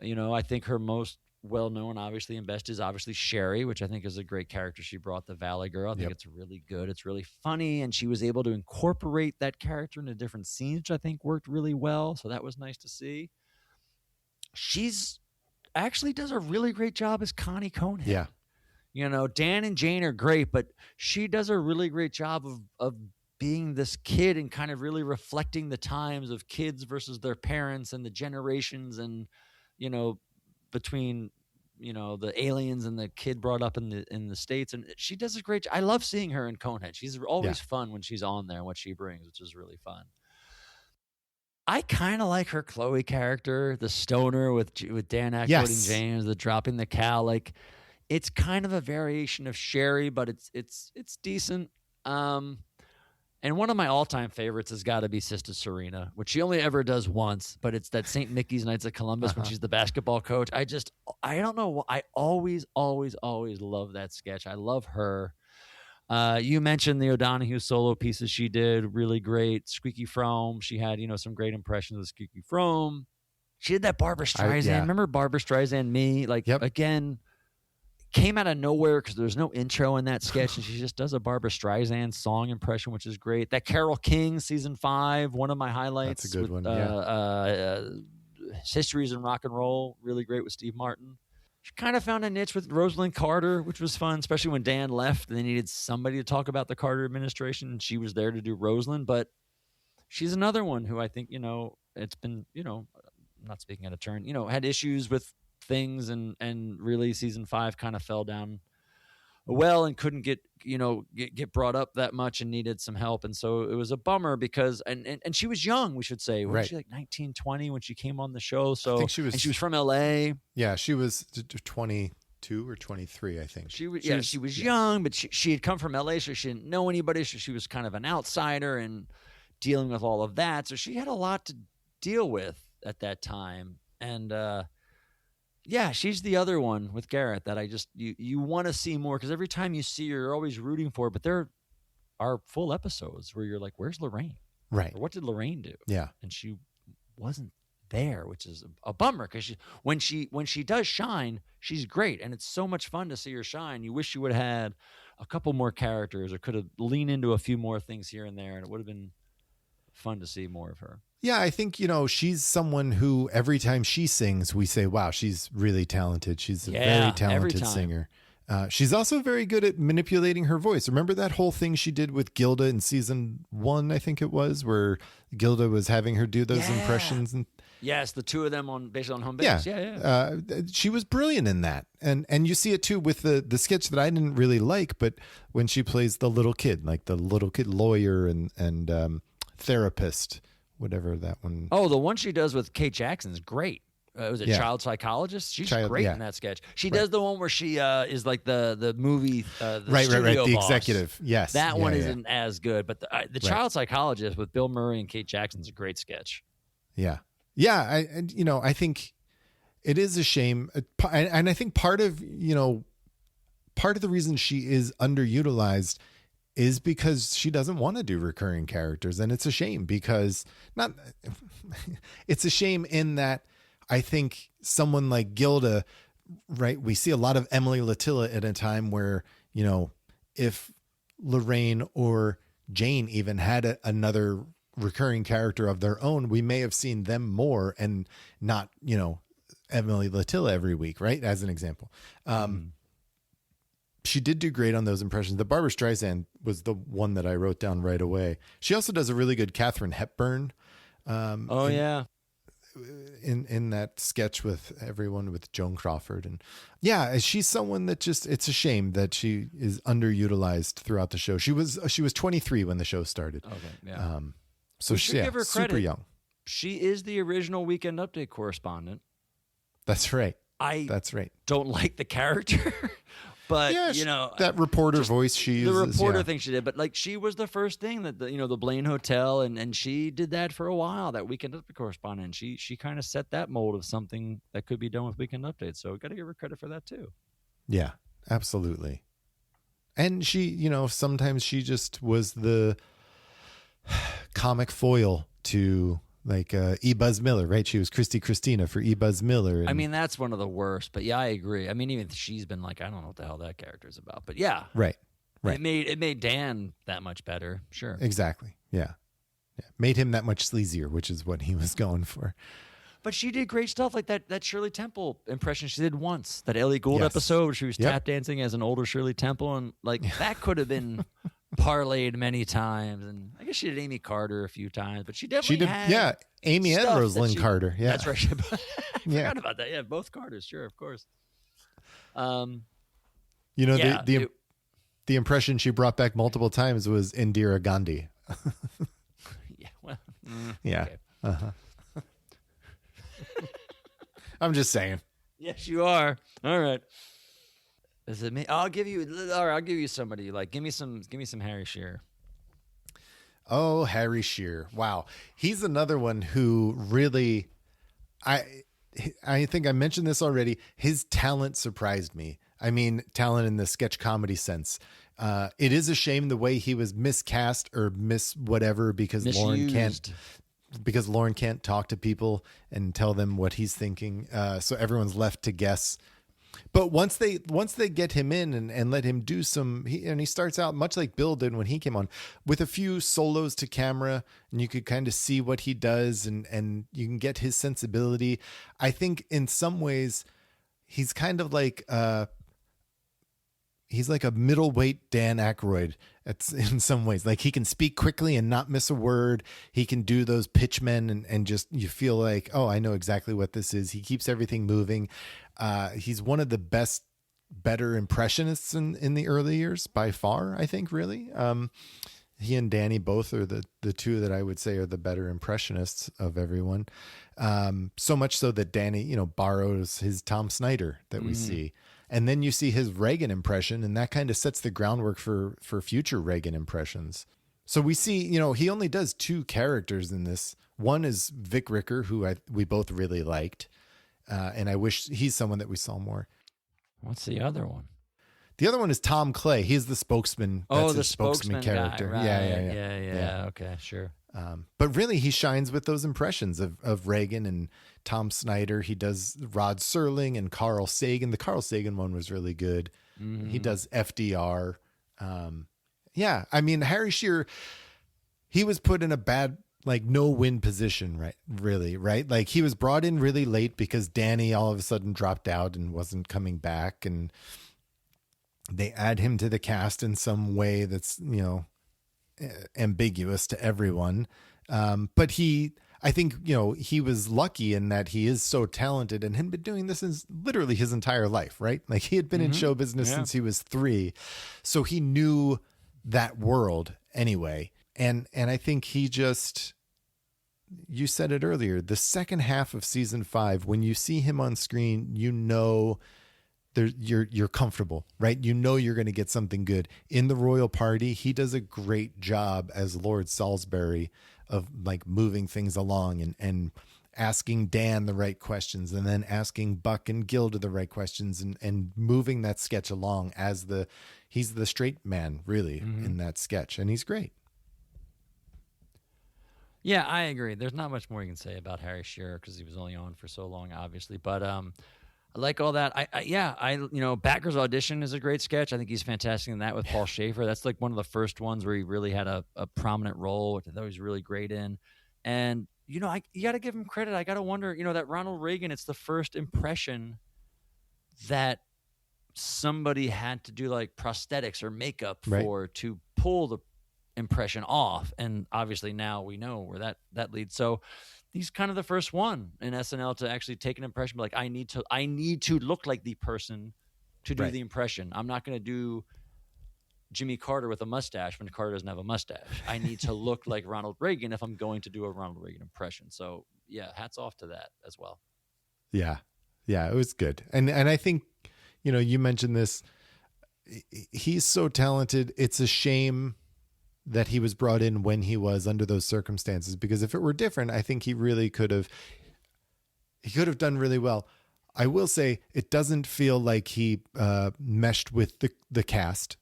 Speaker 2: I think her most well-known, obviously, and best is obviously Sherry, which I think is a great character she brought, the Valley Girl. I think it's really good. It's really funny, and she was able to incorporate that character into different scenes, which I think worked really well, so that was nice to see. She's actually does a really great job as Connie Conehead.
Speaker 1: Yeah.
Speaker 2: Dan and Jane are great, but she does a really great job of being this kid and kind of really reflecting the times of kids versus their parents and the generations and, between, the aliens and the kid brought up in the States. And she does a great job. I love seeing her in Conehead. She's always fun when she's on there and what she brings, which is really fun. I kind of like her Chloe character, the stoner with Dan Aykroyd and James, the dropping the cow. Like, it's kind of a variation of Sherry, but it's decent. And one of my all-time favorites has got to be Sister Serena, which she only ever does once, but it's that St. Mickey's Knights of Columbus when she's the basketball coach. I don't know. I always love that sketch. I love her. You mentioned the O'Donoghue solo pieces she did, really great. Squeaky Fromme, she had, some great impressions of Squeaky Fromme. She did that Barbra Streisand. Remember Barbra Streisand, Me? Again, came out of nowhere because there's no intro in that sketch, and she just does a Barbra Streisand song impression, which is great. That Carole King, season 5, one of my highlights.
Speaker 1: That's a good one,
Speaker 2: Histories in Rock and Roll, really great with Steve Martin. She kind of found a niche with Rosalind Carter, which was fun, especially when Dan left and they needed somebody to talk about the Carter administration, and she was there to do Rosalind. But she's another one who I think, it's been, not speaking out of turn, had issues with things and really season 5 kind of fell down well and couldn't get brought up that much and needed some help. And so it was a bummer because and she was young, we should say. Was she like 19, 20 when she came on the show? So I think she was from LA.
Speaker 1: Yeah, she was 22 or 23, I think.
Speaker 2: She was young, but she had come from LA, so she didn't know anybody, so she was kind of an outsider and dealing with all of that. So she had a lot to deal with at that time. And she's the other one with Garrett that I just you want to see more, because every time you see her, you're always rooting for her. But there are full episodes where you're like, "Where's Lorraine?
Speaker 1: Right?
Speaker 2: Or what did Lorraine do?"
Speaker 1: Yeah,
Speaker 2: and she wasn't there, which is a bummer because when she does shine, she's great, and it's so much fun to see her shine. You wish you would have had a couple more characters or could have leaned into a few more things here and there, and it would have been fun to see more of her.
Speaker 1: Yeah, I think, she's someone who every time she sings, we say, wow, she's really talented. She's a very talented singer. She's also very good at manipulating her voice. Remember that whole thing she did with Gilda in season 1, I think it was, where Gilda was having her do those impressions? And
Speaker 2: yes, the two of them based on home base.
Speaker 1: Yeah. She was brilliant in that. And you see it too with the sketch that I didn't really like, but when she plays the little kid, like the little kid lawyer and therapist, whatever that one.
Speaker 2: Oh, the one she does with Kate Jackson is great. Was it Child Psychologist? She's great in that sketch. She does the one where she is like the movie, the studio
Speaker 1: the
Speaker 2: boss.
Speaker 1: Executive. Yes,
Speaker 2: that one isn't as good, but the Child Psychologist with Bill Murray and Kate Jackson is a great sketch.
Speaker 1: Yeah. I think it is a shame, and I think part of the reason she is underutilized is because she doesn't want to do recurring characters. And it's a shame because it's a shame in that I think someone like Gilda, right? We see a lot of Emily Latilla at a time where, if Lorraine or Jane even had another recurring character of their own, we may have seen them more and not, Emily Latilla every week, right? As an example. She did do great on those impressions. The Barbra Streisand was the one that I wrote down right away. She also does a really good Katharine Hepburn. In that sketch with everyone with Joan Crawford. And she's someone that it's a shame that she is underutilized throughout the show. She was 23 when the show started. Okay. Yeah. So she's super young.
Speaker 2: She is the original Weekend Update correspondent.
Speaker 1: That's right. That's right.
Speaker 2: Don't like the character. But,
Speaker 1: that reporter voice she uses.
Speaker 2: The reporter thing she did. But, she was the first thing that, the Blaine Hotel, and she did that for a while, that Weekend Update correspondent. She kind of set that mold of something that could be done with Weekend Update. So, got to give her credit for that, too.
Speaker 1: Yeah, absolutely. And she, sometimes she just was the comic foil to... like E. Buzz Miller, right? She was Christy Christina for E. Buzz Miller.
Speaker 2: And I mean, that's one of the worst. But I agree. I mean, even she's been like, I don't know what the hell that character's about. But
Speaker 1: right.
Speaker 2: It made Dan that much better. Sure,
Speaker 1: exactly. Yeah, made him that much sleazier, which is what he was going for.
Speaker 2: But she did great stuff, like that Shirley Temple impression she did once. That Ellie Gould episode where she was tap dancing as an older Shirley Temple, and that could have been parlayed many times, and I guess she did Amy Carter a few times, but she definitely had
Speaker 1: Amy and Rosalind Carter. Yeah,
Speaker 2: that's right. I forgot about that. Yeah, both Carters. Sure, of course.
Speaker 1: You know, the impression she brought back multiple times was Indira Gandhi.
Speaker 2: Yeah. Well.
Speaker 1: Yeah.
Speaker 2: Okay.
Speaker 1: Uh-huh. I'm just saying.
Speaker 2: Yes, you are. All right. Is it me? I'll give you somebody. Like, give me some Harry Shearer.
Speaker 1: Oh, Harry Shearer. Wow. He's another one who really, I think I mentioned this already. His talent surprised me. I mean, talent in the sketch comedy sense. It is a shame the way he was miscast or whatever because
Speaker 2: Misused.
Speaker 1: Lauren can't talk to people and tell them what he's thinking. So everyone's left to guess. But once they get him in and let him do he starts out much like Bill did when he came on with a few solos to camera, and you could kind of see what he does and you can get his sensibility. I think in some ways he's kind of like he's like a middleweight Dan Aykroyd. It's in some ways like he can speak quickly and not miss a word. He can do those pitchmen and just, you feel like, oh, I know exactly what this is. He keeps everything moving. He's one of the better impressionists in the early years by far, I think, really. He and Danny both are the two that I would say are the better impressionists of everyone. So much so that Danny, borrows his Tom Snyder that we see. And then you see his Reagan impression, and that kind of sets the groundwork for future Reagan impressions. So we see, he only does two characters in this. One is Vic Ricker, who we both really liked. And I wish he's someone that we saw more.
Speaker 2: What's the other one?
Speaker 1: The other one is Tom Clay. He's the spokesman.
Speaker 2: That's
Speaker 1: the spokesman character.
Speaker 2: Guy, right. Yeah. Okay, sure.
Speaker 1: But really, he shines with those impressions of Reagan and Tom Snyder. He does Rod Serling and Carl Sagan. The Carl Sagan one was really good. Mm-hmm. He does FDR. I mean, Harry Shearer, he was put in a bad, no-win position, right? Really, right? Like, he was brought in really late because Danny all of a sudden dropped out and wasn't coming back. And they add him to the cast in some way that's, ambiguous to everyone. But I think, he was lucky in that he is so talented and had been doing this literally his entire life, right? Like, he had been in show business since he was 3. So he knew that world anyway. And I think he you said it earlier, the second half of season 5, when you see him on screen, you're comfortable, right? You're going to get something good. In The Royal Party, he does a great job as Lord Salisbury of moving things along and asking Dan the right questions, and then asking Buck and Gilda the right questions, and moving that sketch along as he's the straight man really in that sketch, and he's great.
Speaker 2: Yeah, I agree. There's not much more you can say about Harry Shearer because he was only on for so long, obviously. But I like all that. Backer's Audition is a great sketch. I think he's fantastic in that with Paul Schaefer. That's one of the first ones where he really had a prominent role, which I thought he was really great in. And, you got to give him credit. I got to wonder, that Ronald Reagan, it's the first impression that somebody had to do prosthetics or makeup for to pull the impression off. And obviously now we know where that leads. So he's kind of the first one in SNL to actually take an impression, but I need to look like the person to do the impression. I'm not going to do Jimmy Carter with a mustache when Carter doesn't have a mustache. I need to look like Ronald Reagan if I'm going to do a Ronald Reagan impression. So yeah, hats off to that as well.
Speaker 1: Yeah, it was good. And I think, you mentioned this. He's so talented. It's a shame that he was brought in when he was under those circumstances, because if it were different, I think he really could have done really well. I will say it doesn't feel like he meshed with the cast.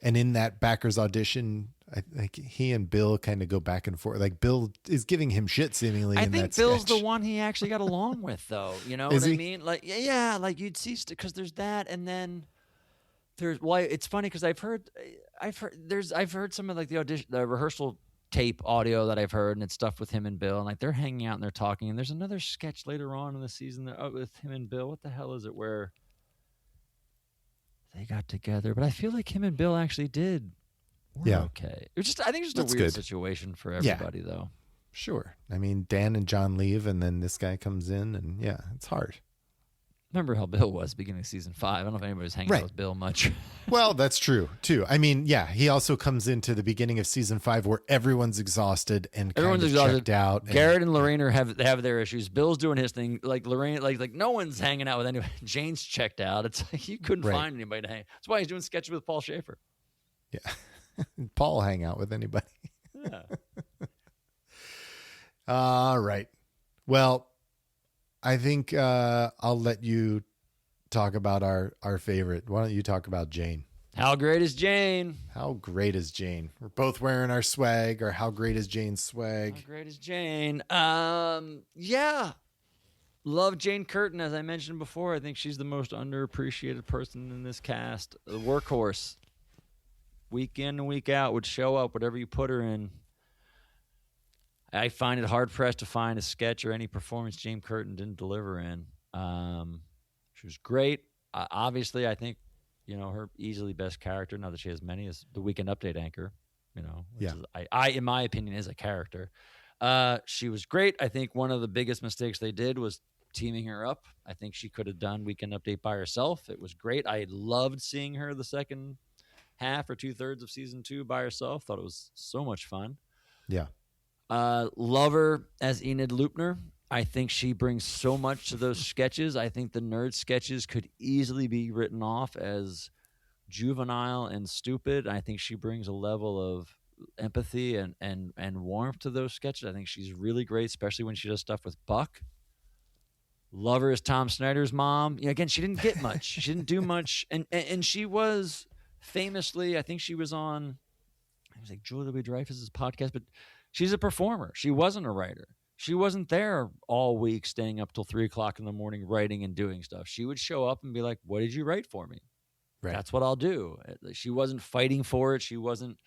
Speaker 1: And in that Backer's Audition, I think he and Bill kind of go back and forth. Like, Bill is giving him shit seemingly. I think
Speaker 2: Bill's
Speaker 1: sketch.
Speaker 2: the one he actually got along with, though. You know what I mean? You'd see, because there's that, and then it's funny because I've heard some of the rehearsal tape audio that I've heard, and it's stuff with him and Bill, and they're hanging out and they're talking. And there's another sketch later on in the season with him and Bill. What the hell is it? Where they got together, but I feel like him and Bill actually did we're okay. It's just, I think it's just a weird situation for everybody, though.
Speaker 1: Sure. I mean, Dan and John leave, and then this guy comes in, and it's hard.
Speaker 2: Remember how Bill was beginning of season 5. I don't know if anybody was hanging out with Bill much.
Speaker 1: Well, that's true, too. I mean, he also comes into the beginning of season 5 where everyone's exhausted and everyone's exhausted. Checked out.
Speaker 2: Garrett and Lorraine have their issues. Bill's doing his thing. Like Lorraine, like no one's hanging out with anyone. Jane's checked out. It's like you couldn't find anybody to hang. That's why he's doing sketches with Paul Schaefer.
Speaker 1: Yeah. Paul hang out with anybody.
Speaker 2: Yeah.
Speaker 1: All right. Well, I think I'll let you talk about our favorite. Why don't you talk about Jane?
Speaker 2: How great is Jane?
Speaker 1: How great is Jane? We're both wearing our swag, or how great is Jane's swag?
Speaker 2: How great is Jane? Yeah. Love Jane Curtin, as I mentioned before. I think she's the most underappreciated person in this cast. The workhorse. Week in and week out would show up, whatever you put her in. I find it hard-pressed to find a sketch or any performance Jane Curtin didn't deliver in. She was great. Obviously, I think, her easily best character, not that she has many, is the Weekend Update anchor, which is, I in my opinion, is a character. She was great. I think one of the biggest mistakes they did was teaming her up. I think she could have done Weekend Update by herself. It was great. I loved seeing her the second half or 2/3 of season 2 by herself. Thought it was so much fun.
Speaker 1: Yeah.
Speaker 2: Love her as Enid Loopner. I think she brings so much to those sketches. I think the nerd sketches could easily be written off as juvenile and stupid. I think she brings a level of empathy and warmth to those sketches. I think she's really great, especially when she does stuff with Buck. Love her as Tom Snyder's mom. Again, she didn't get much. She didn't do much. And she was famously, I think she was on, it was like Julia Louis-Dreyfus's podcast, but she's a performer. She wasn't a writer. She wasn't there all week staying up till 3:00 in the morning writing and doing stuff. She would show up and be like, what did you write for me? Right. That's what I'll do. She wasn't fighting for it. She wasn't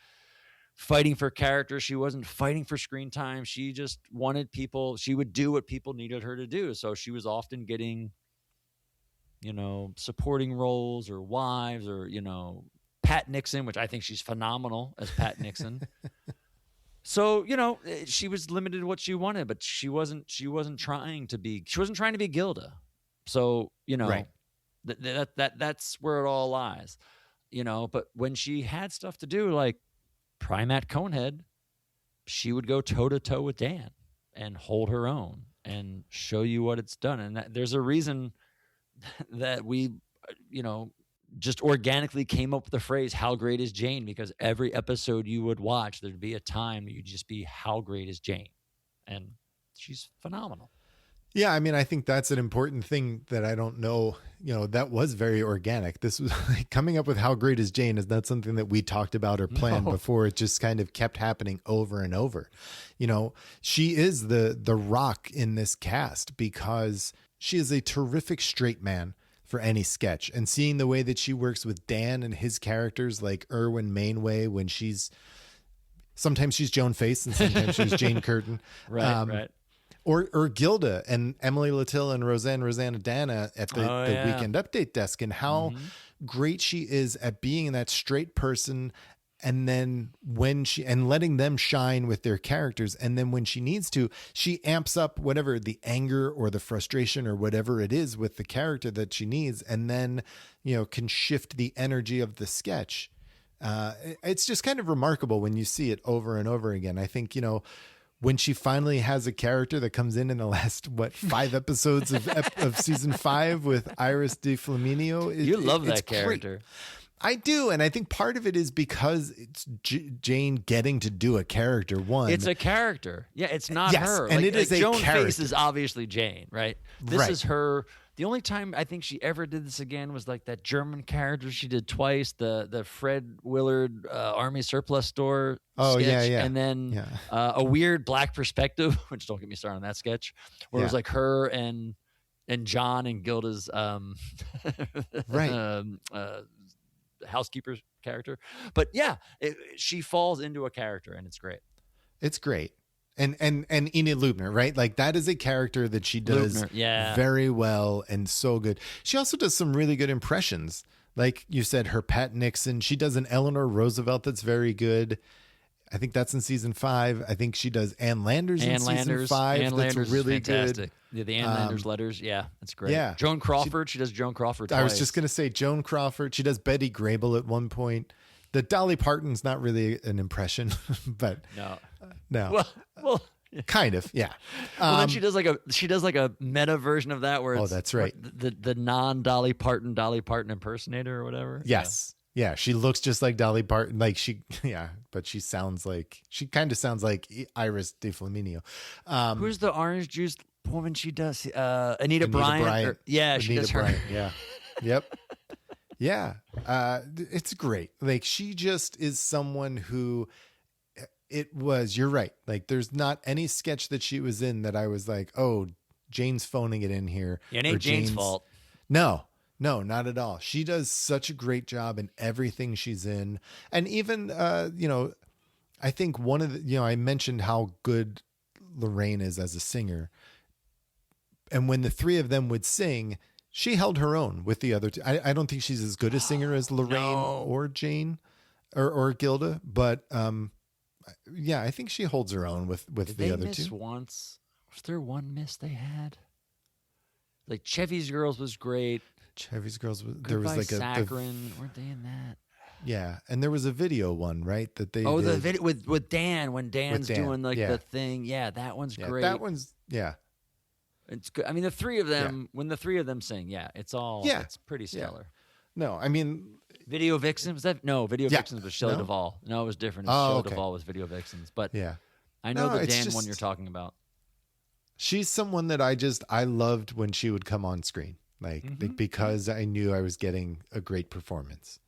Speaker 2: fighting for character. She wasn't fighting for screen time. She just wanted people. She would do what people needed her to do. So she was often getting, supporting roles or wives or, Pat Nixon, which I think she's phenomenal as Pat Nixon. So, she was limited to what she wanted, but she wasn't trying to be Gilda. So,
Speaker 1: right.
Speaker 2: That's where it all lies, but when she had stuff to do, like Primat Conehead, she would go toe to toe with Dan and hold her own and show you what it's done. And there's a reason that we, just organically came up with the phrase, how great is Jane? Because every episode you would watch, there'd be a time you'd just be, how great is Jane? And she's phenomenal.
Speaker 1: Yeah, I mean, I think that's an important thing that I don't know, that was very organic. This was like, coming up with how great is Jane is not something that we talked about or planned before. It just kind of kept happening over and over. She is the rock in this cast because she is a terrific straight man for any sketch, and seeing the way that she works with Dan and his characters like Erwin Mainway when sometimes she's Joan Face and sometimes she's Jane Curtin.
Speaker 2: Right.
Speaker 1: Or Gilda and Emily Little and Rosanna Dana at the Weekend Update desk, and how great she is at being that straight person. And then and letting them shine with their characters. And then when she needs to, she amps up whatever the anger or the frustration or whatever it is with the character that she needs. And then, can shift the energy of the sketch. It's just kind of remarkable when you see it over and over again. I think, when she finally has a character that comes in the last, 5 episodes of season 5 with Iris de Flaminio.
Speaker 2: You love that character.
Speaker 1: Great. I do, and I think part of it is because it's Jane getting to do a character. It's
Speaker 2: a character. Yeah, it's not her.
Speaker 1: And it is a
Speaker 2: Joan
Speaker 1: character.
Speaker 2: Face is obviously Jane, right? This is her. The only time I think she ever did this again was like that German character she did twice, the Fred Willard Army Surplus Store sketch, and then a weird black perspective, which don't get me started on that sketch, where it was like her and John and Gilda's housekeeper's character. But she falls into a character and it's great.
Speaker 1: It's great. And Enid Loopner, right? Like that is a character that she does very well and so good. She also does some really good impressions. like you said, her Pat Nixon. She does an Eleanor Roosevelt that's very good. I think that's in season 5. I think she does Ann Landers in season 5.
Speaker 2: Ann
Speaker 1: that's
Speaker 2: Landers
Speaker 1: really
Speaker 2: is fantastic.
Speaker 1: good.
Speaker 2: Yeah, the Ann Landers letters. Yeah, that's great.
Speaker 1: Yeah.
Speaker 2: Joan Crawford. She does Joan Crawford twice.
Speaker 1: I was just going to say Joan Crawford. She does Betty Grable at one point. The Dolly Parton's not really an impression, but no.
Speaker 2: Well,
Speaker 1: kind of, yeah.
Speaker 2: Well, then she does like a meta version of that where it's
Speaker 1: that's right.
Speaker 2: The non Dolly Parton impersonator or whatever.
Speaker 1: Yes. Yeah, she looks just like Dolly Parton. Like but she kind of sounds like Iris DeFlaminio.
Speaker 2: Who's the orange juice woman she does? Anita Bryant. She does her.
Speaker 1: Bryant, yeah. Yep. Yeah. It's great. Like, she just is someone who you're right. Like, there's not any sketch that she was in that I was like, oh, Jane's phoning it in here.
Speaker 2: Yeah, it ain't Jane's fault.
Speaker 1: No, not at all. She does such a great job in everything she's in. And even, I think one of the, I mentioned how good Lorraine is as a singer. And when the three of them would sing, she held her own with the other two. I don't think she's as good a singer as Lorraine or Jane or Gilda, but I think she holds her own with the other two.
Speaker 2: Once? Was there one miss they had? Like Chevy's Girls was great.
Speaker 1: Chevy's Girls
Speaker 2: there was like Saccharin. Weren't they in that?
Speaker 1: Yeah, and there was a video one, right? That they did.
Speaker 2: The video with Dan when Dan's doing the thing. Yeah, that one's great.
Speaker 1: That one's
Speaker 2: It's good. I mean, the three of them when the three of them sing, it's pretty stellar.
Speaker 1: Yeah. No, I mean,
Speaker 2: Video Vixen was that? No, Video Vixens was Shelley Duvall. No, it was different. Shelley Duvall was Video Vixens, but I know the Dan one you're talking about.
Speaker 1: She's someone that I loved when she would come on screen. Like because I knew I was getting a great performance.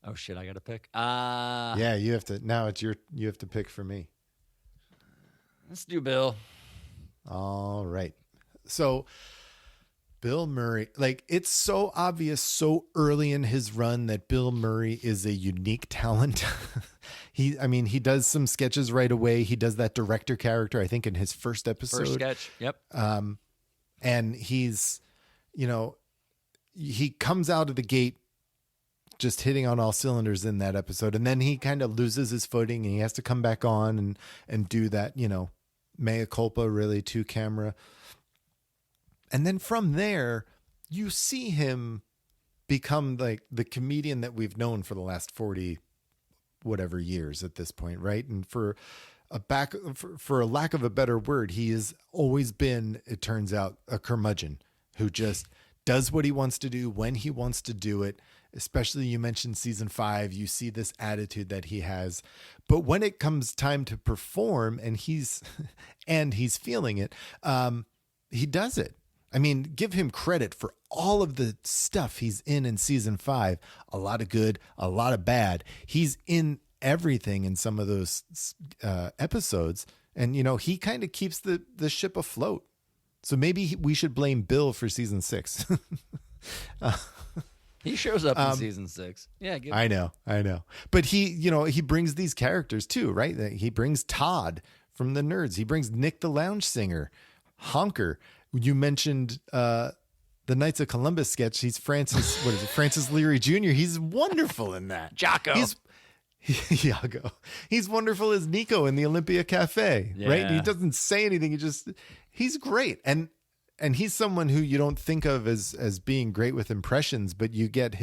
Speaker 2: Oh shit, I got to pick.
Speaker 1: Yeah, you have to. Now you have to pick for me.
Speaker 2: Let's do Bill.
Speaker 1: All right. So Bill Murray, like, it's so obvious so early in his run that Bill Murray is a unique talent. He does some sketches right away. He does that director character, I think, in his first episode.
Speaker 2: First sketch. Yep.
Speaker 1: And he's, he comes out of the gate just hitting on all cylinders in that episode. And then he kind of loses his footing and he has to come back on and do that, mea culpa, really, to camera. And then from there, you see him become like the comedian that we've known for the last 40 whatever years at this point, right? And for a lack of a better word, he has always been, it turns out, a curmudgeon who just does what he wants to do when he wants to do it. Especially, you mentioned season 5, you see this attitude that he has, but when it comes time to perform and he's feeling it, he does it. I mean, give him credit for all of the stuff he's in season 5. A lot of good, a lot of bad. He's in everything in some of those episodes. And, he kind of keeps the ship afloat. So maybe we should blame Bill for season 6.
Speaker 2: He shows up in season 6. Yeah,
Speaker 1: I know. But he brings these characters too, right? He brings Todd from the Nerds. He brings Nick the Lounge Singer, Honker. You mentioned the Knights of Columbus sketch. He's Francis. What is it? Francis Leary Jr. He's wonderful in that.
Speaker 2: Jocko.
Speaker 1: Iago. He's wonderful as Nico in the Olympia Cafe, right? He doesn't say anything. He's great. And he's someone who you don't think of as being great with impressions, but you get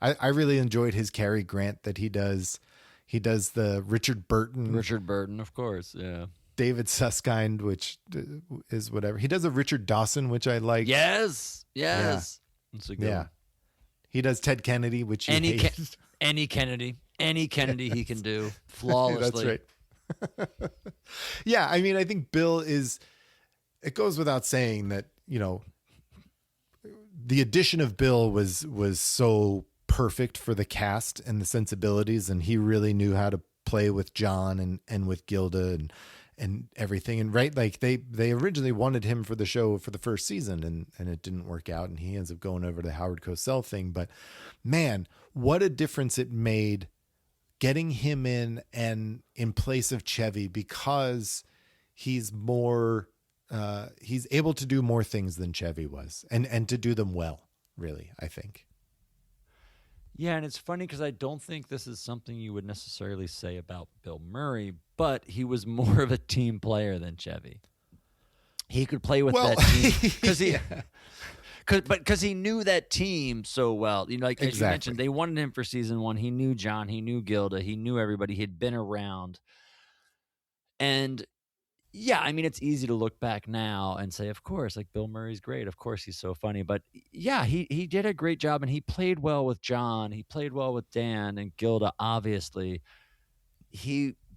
Speaker 1: I really enjoyed his Cary Grant that he does. He does the Richard Burton,
Speaker 2: of course. Yeah.
Speaker 1: David Susskind, which is whatever. He does a Richard Dawson, which I like.
Speaker 2: Yes. Yeah. That's a good one.
Speaker 1: He does Ted Kennedy, which
Speaker 2: any Kennedy he can do flawlessly.
Speaker 1: That's right. Yeah, I mean, I think Bill is. It goes without saying that the addition of Bill was so perfect for the cast and the sensibilities, and he really knew how to play with John and with Gilda and everything. And right, like they originally wanted him for the show for the first season and it didn't work out, and he ends up going over to the Howard Cosell thing. But man, what a difference it made getting him in place of Chevy, because he's more he's able to do more things than Chevy was, and to do them well, really, I think.
Speaker 2: Yeah, and it's funny because I don't think this is something you would necessarily say about Bill Murray, but he was more of a team player than Chevy. He could play with that team because because he knew that team so well. You know, like as you mentioned, they wanted him for season 1. He knew John, he knew Gilda, he knew everybody. He'd been around, and yeah, I mean, it's easy to look back now and say, of course, like Bill Murray's great. Of course, he's so funny. But yeah, he did a great job, and he played well with John. He played well with Dan and Gilda, obviously.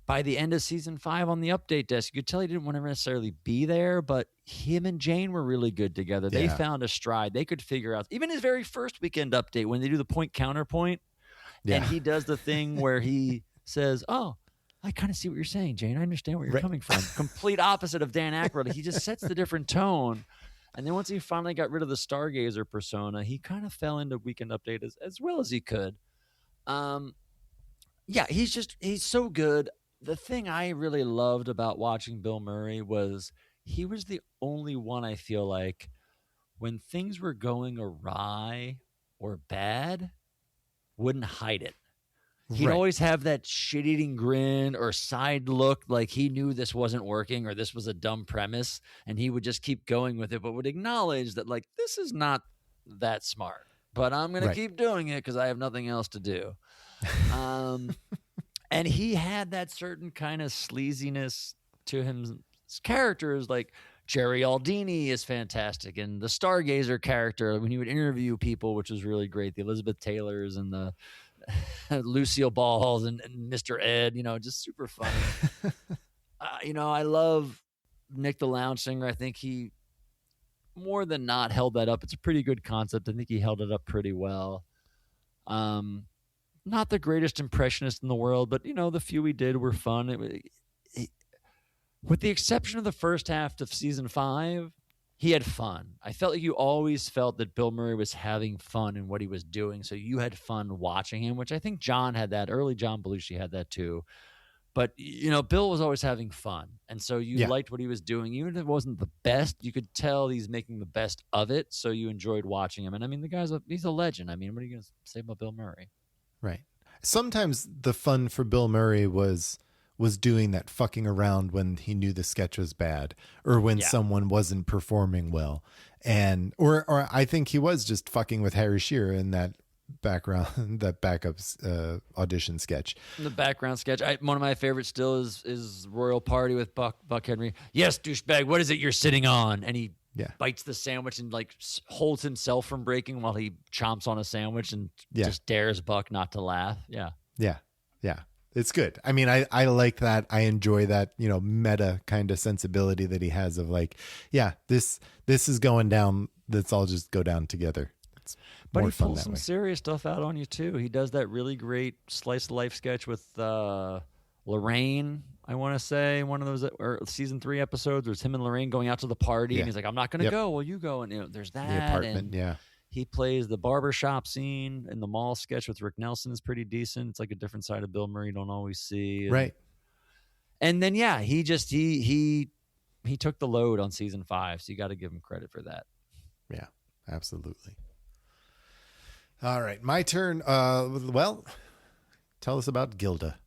Speaker 2: By the end of season 5 on the update desk, you could tell he didn't want to necessarily be there, but him and Jane were really good together. Yeah. They found a stride. They could figure out, even his very first weekend update, when they do the point counterpoint, and he does the thing where he says, oh, I kind of see what you're saying, Jane. I understand where you're coming from. Complete opposite of Dan Aykroyd. He just sets the different tone. And then once he finally got rid of the Stargazer persona, he kind of fell into Weekend Update as well as he could. Yeah, he's so good. The thing I really loved about watching Bill Murray was he was the only one, I feel like, when things were going awry or bad, wouldn't hide it. He'd always have that shit-eating grin or side look like he knew this wasn't working or this was a dumb premise, and he would just keep going with it, but would acknowledge that, like, this is not that smart, but I'm going to keep doing it because I have nothing else to do. And he had that certain kind of sleaziness to him. His characters, like Jerry Aldini is fantastic, and the Stargazer character, when he would interview people, which was really great, the Elizabeth Taylors and the Lucille Balls and Mr. Ed, just super funny. I love Nick the Lounge Singer. I think he more than not held that up. It's a pretty good concept. I think he held it up pretty well. Not the greatest impressionist in the world, but the few we did were fun. With the exception of the first half of season 5, he had fun. I felt like you always felt that Bill Murray was having fun in what he was doing, so you had fun watching him, which I think John had that. Early John Belushi had that too. But, Bill was always having fun, and so you liked what he was doing. Even if it wasn't the best, you could tell he's making the best of it, so you enjoyed watching him. And, I mean, he's a legend. I mean, what are you going to say about Bill Murray?
Speaker 1: Right. Sometimes the fun for Bill Murray was doing that fucking around when he knew the sketch was bad or when someone wasn't performing well. And or I think he was just fucking with Harry Shearer in that background, that backup audition sketch.
Speaker 2: The background sketch. One of my favorites still is Royal Party with Buck Henry. Yes, douchebag, what is it you're sitting on? And he bites the sandwich and like holds himself from breaking while he chomps on a sandwich and just dares Buck not to laugh. Yeah.
Speaker 1: It's good. I mean, I like that. I enjoy that, meta kind of sensibility that he has of like, this is going down. Let's all just go down together. It's
Speaker 2: but he pulls some serious stuff out on you too. He does that really great slice of life sketch with Lorraine. I want to say one of those season 3 episodes where it's him and Lorraine going out to the party, and he's like, "I'm not going to go. Well, you go." And there's that.
Speaker 1: The apartment.
Speaker 2: He plays the barbershop scene in the mall sketch with Rick Nelson is pretty decent. It's like a different side of Bill Murray you don't always see.
Speaker 1: Right.
Speaker 2: And then, he just, he took the load on season 5. So you got to give him credit for that.
Speaker 1: Yeah, absolutely. All right. My turn. Well, tell us about Gilda.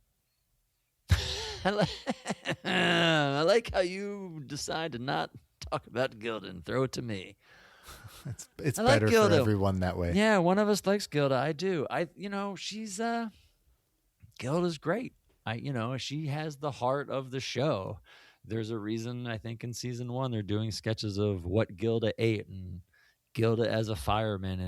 Speaker 2: I like how you decide to not talk about Gilda and throw it to me.
Speaker 1: It's better for everyone that way.
Speaker 2: Yeah, one of us likes Gilda. I do. She's Gilda's great. She has the heart of the show. There's a reason I think in season 1 they're doing sketches of what Gilda ate and Gilda as a fireman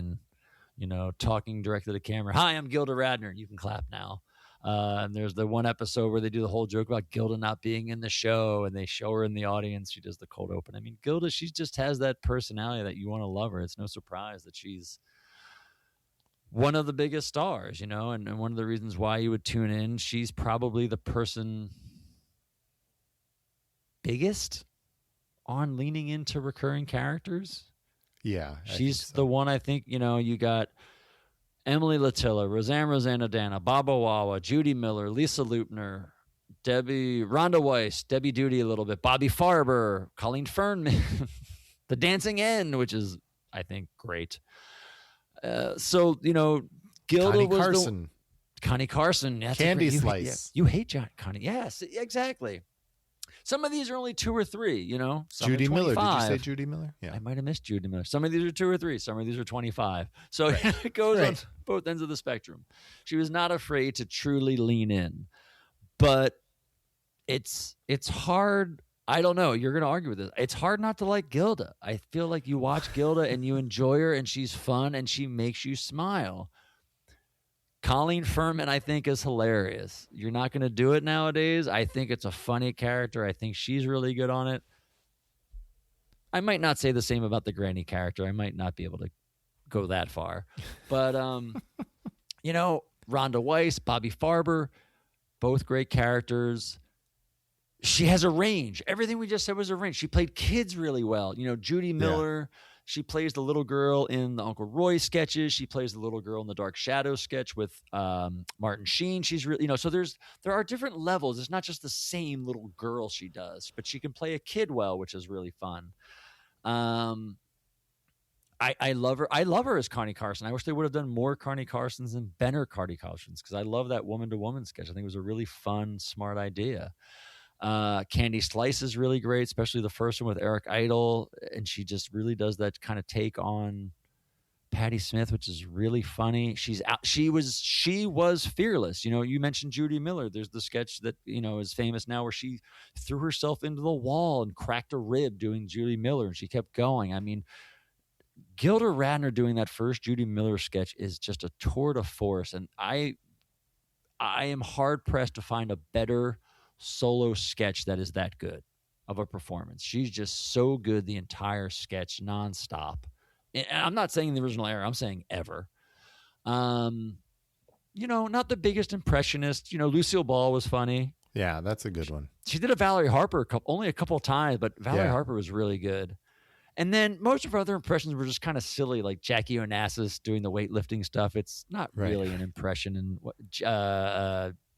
Speaker 2: and talking directly to the camera. Hi, I'm Gilda Radner. You can clap now. And there's the one episode where they do the whole joke about Gilda not being in the show, and they show her in the audience. She does the cold open. I mean, Gilda, she just has that personality that you want to love her. It's no surprise that she's one of the biggest stars, and one of the reasons why you would tune in. She's probably the person biggest on leaning into recurring characters.
Speaker 1: Yeah.
Speaker 2: She's the one I think, you got Emily Latilla, Roseanne O'Dana, Baba Wawa, Judy Miller, Lisa Lupner, Rhonda Weiss, Debbie Duty a little bit, Bobby Farber, Colleen Fernman, The Dancing End, which is, I think, great. So, Gilda
Speaker 1: Connie
Speaker 2: was
Speaker 1: Carson.
Speaker 2: Connie Carson.
Speaker 1: Candy Slice.
Speaker 2: You hate John Connie. Yes, exactly. Some of these are only 2 or 3, you know. Some
Speaker 1: Judy
Speaker 2: are 25.
Speaker 1: Miller. Did you say Judy Miller?
Speaker 2: Yeah. I might have missed Judy Miller. Some of these are 2 or 3. Some of these are 25. So it goes on both ends of the spectrum. She was not afraid to truly lean in. But it's hard. I don't know. You're going to argue with this. It's hard not to like Gilda. I feel like you watch Gilda and you enjoy her and she's fun and she makes you smile. Colleen Furman, I think, is hilarious. You're not going to do it nowadays. I think it's a funny character. I think she's really good on it. I might not say the same about the Granny character. I might not be able to go that far. But, you know, Rhonda Weiss, Bobby Farber, both great characters. She has a range. Everything we just said was a range. She played kids really well. You know, Judy Miller, she plays the little girl in the Uncle Roy sketches. She plays the little girl in the Dark Shadows sketch with Martin Sheen. She's really, you know, so there are different levels. It's not just the same little girl she does, but she can play a kid well, which is really fun. I love her. I love her as Connie Carson. I wish they would have done more Connie Carsons and better Connie Carsons because I love that woman-to-woman sketch. I think it was a really fun, smart idea. Candy Slice is really great, especially the first one with Eric Idle, and she just really does that kind of take on Patti Smith, which is really funny. She was fearless. You know, you mentioned Judy Miller. There's the sketch that, you know, is famous now where she threw herself into the wall and cracked a rib doing Judy Miller, and she kept going. I mean, Gilda Radner doing that first Judy Miller sketch is just a tour de force, and I am hard pressed to find a better solo sketch that is that good of a performance. She's just so good the entire sketch nonstop. And I'm not saying the original era, I'm saying ever. You know, not the biggest impressionist. You know, Lucille Ball was funny.
Speaker 1: Yeah, that's a good one.
Speaker 2: She did a Valerie Harper only a couple of times, but Valerie Harper was really good. And then most of her other impressions were just kind of silly, like Jackie Onassis doing the weightlifting stuff. It's not really an impression. And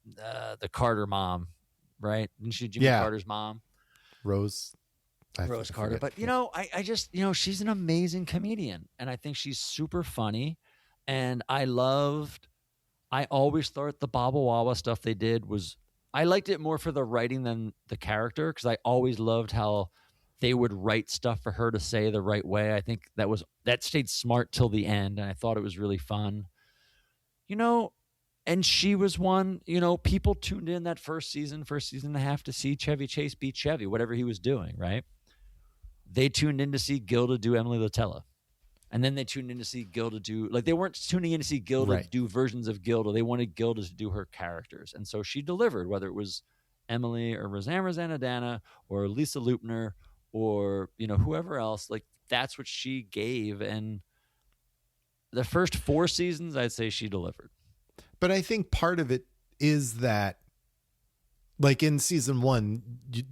Speaker 2: the Carter mom, right? Didn't she Jimmy Carter's mom?
Speaker 1: Rose
Speaker 2: Carter. But, you know, I just, you know, she's an amazing comedian. And I think she's super funny. And I always thought the Baba Wawa stuff they did I liked it more for the writing than the character, because I always loved how they would write stuff for her to say the right way. I think that stayed smart till the end, and I thought it was really fun. You know, and she was one, you know, people tuned in that first season and a half to see Chevy Chase beat Chevy, whatever he was doing, right? They tuned in to see Gilda do Emily Latella. And then they tuned in to see Gilda do, like, they weren't tuning in to see Gilda do versions of Gilda. They wanted Gilda to do her characters. And so she delivered, whether it was Emily or Roseanne Rosanna or Lisa Lupner or, you know, whoever else. Like, that's what she gave. And the first 4 seasons, I'd say she delivered.
Speaker 1: But I think part of it is that, like, in season 1,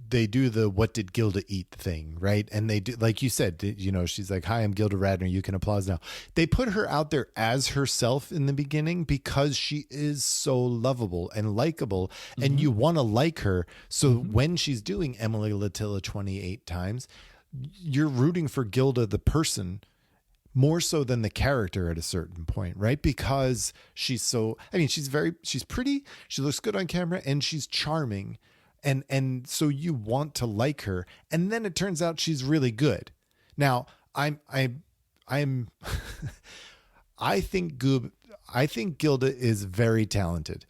Speaker 1: they do the "what did Gilda eat" thing, right? And they do, like you said, you know, she's like, "Hi, I'm Gilda Radner. You can applause now." They put her out there as herself in the beginning because she is so lovable and likable, and you want to like her. So when she's doing Emily Latilla 28 times, you're rooting for Gilda the person more so than the character at a certain point, right? Because she's so, I mean, she's pretty, she looks good on camera, and she's charming. And so you want to like her. And then it turns out she's really good. Now, I think Gilda is very talented.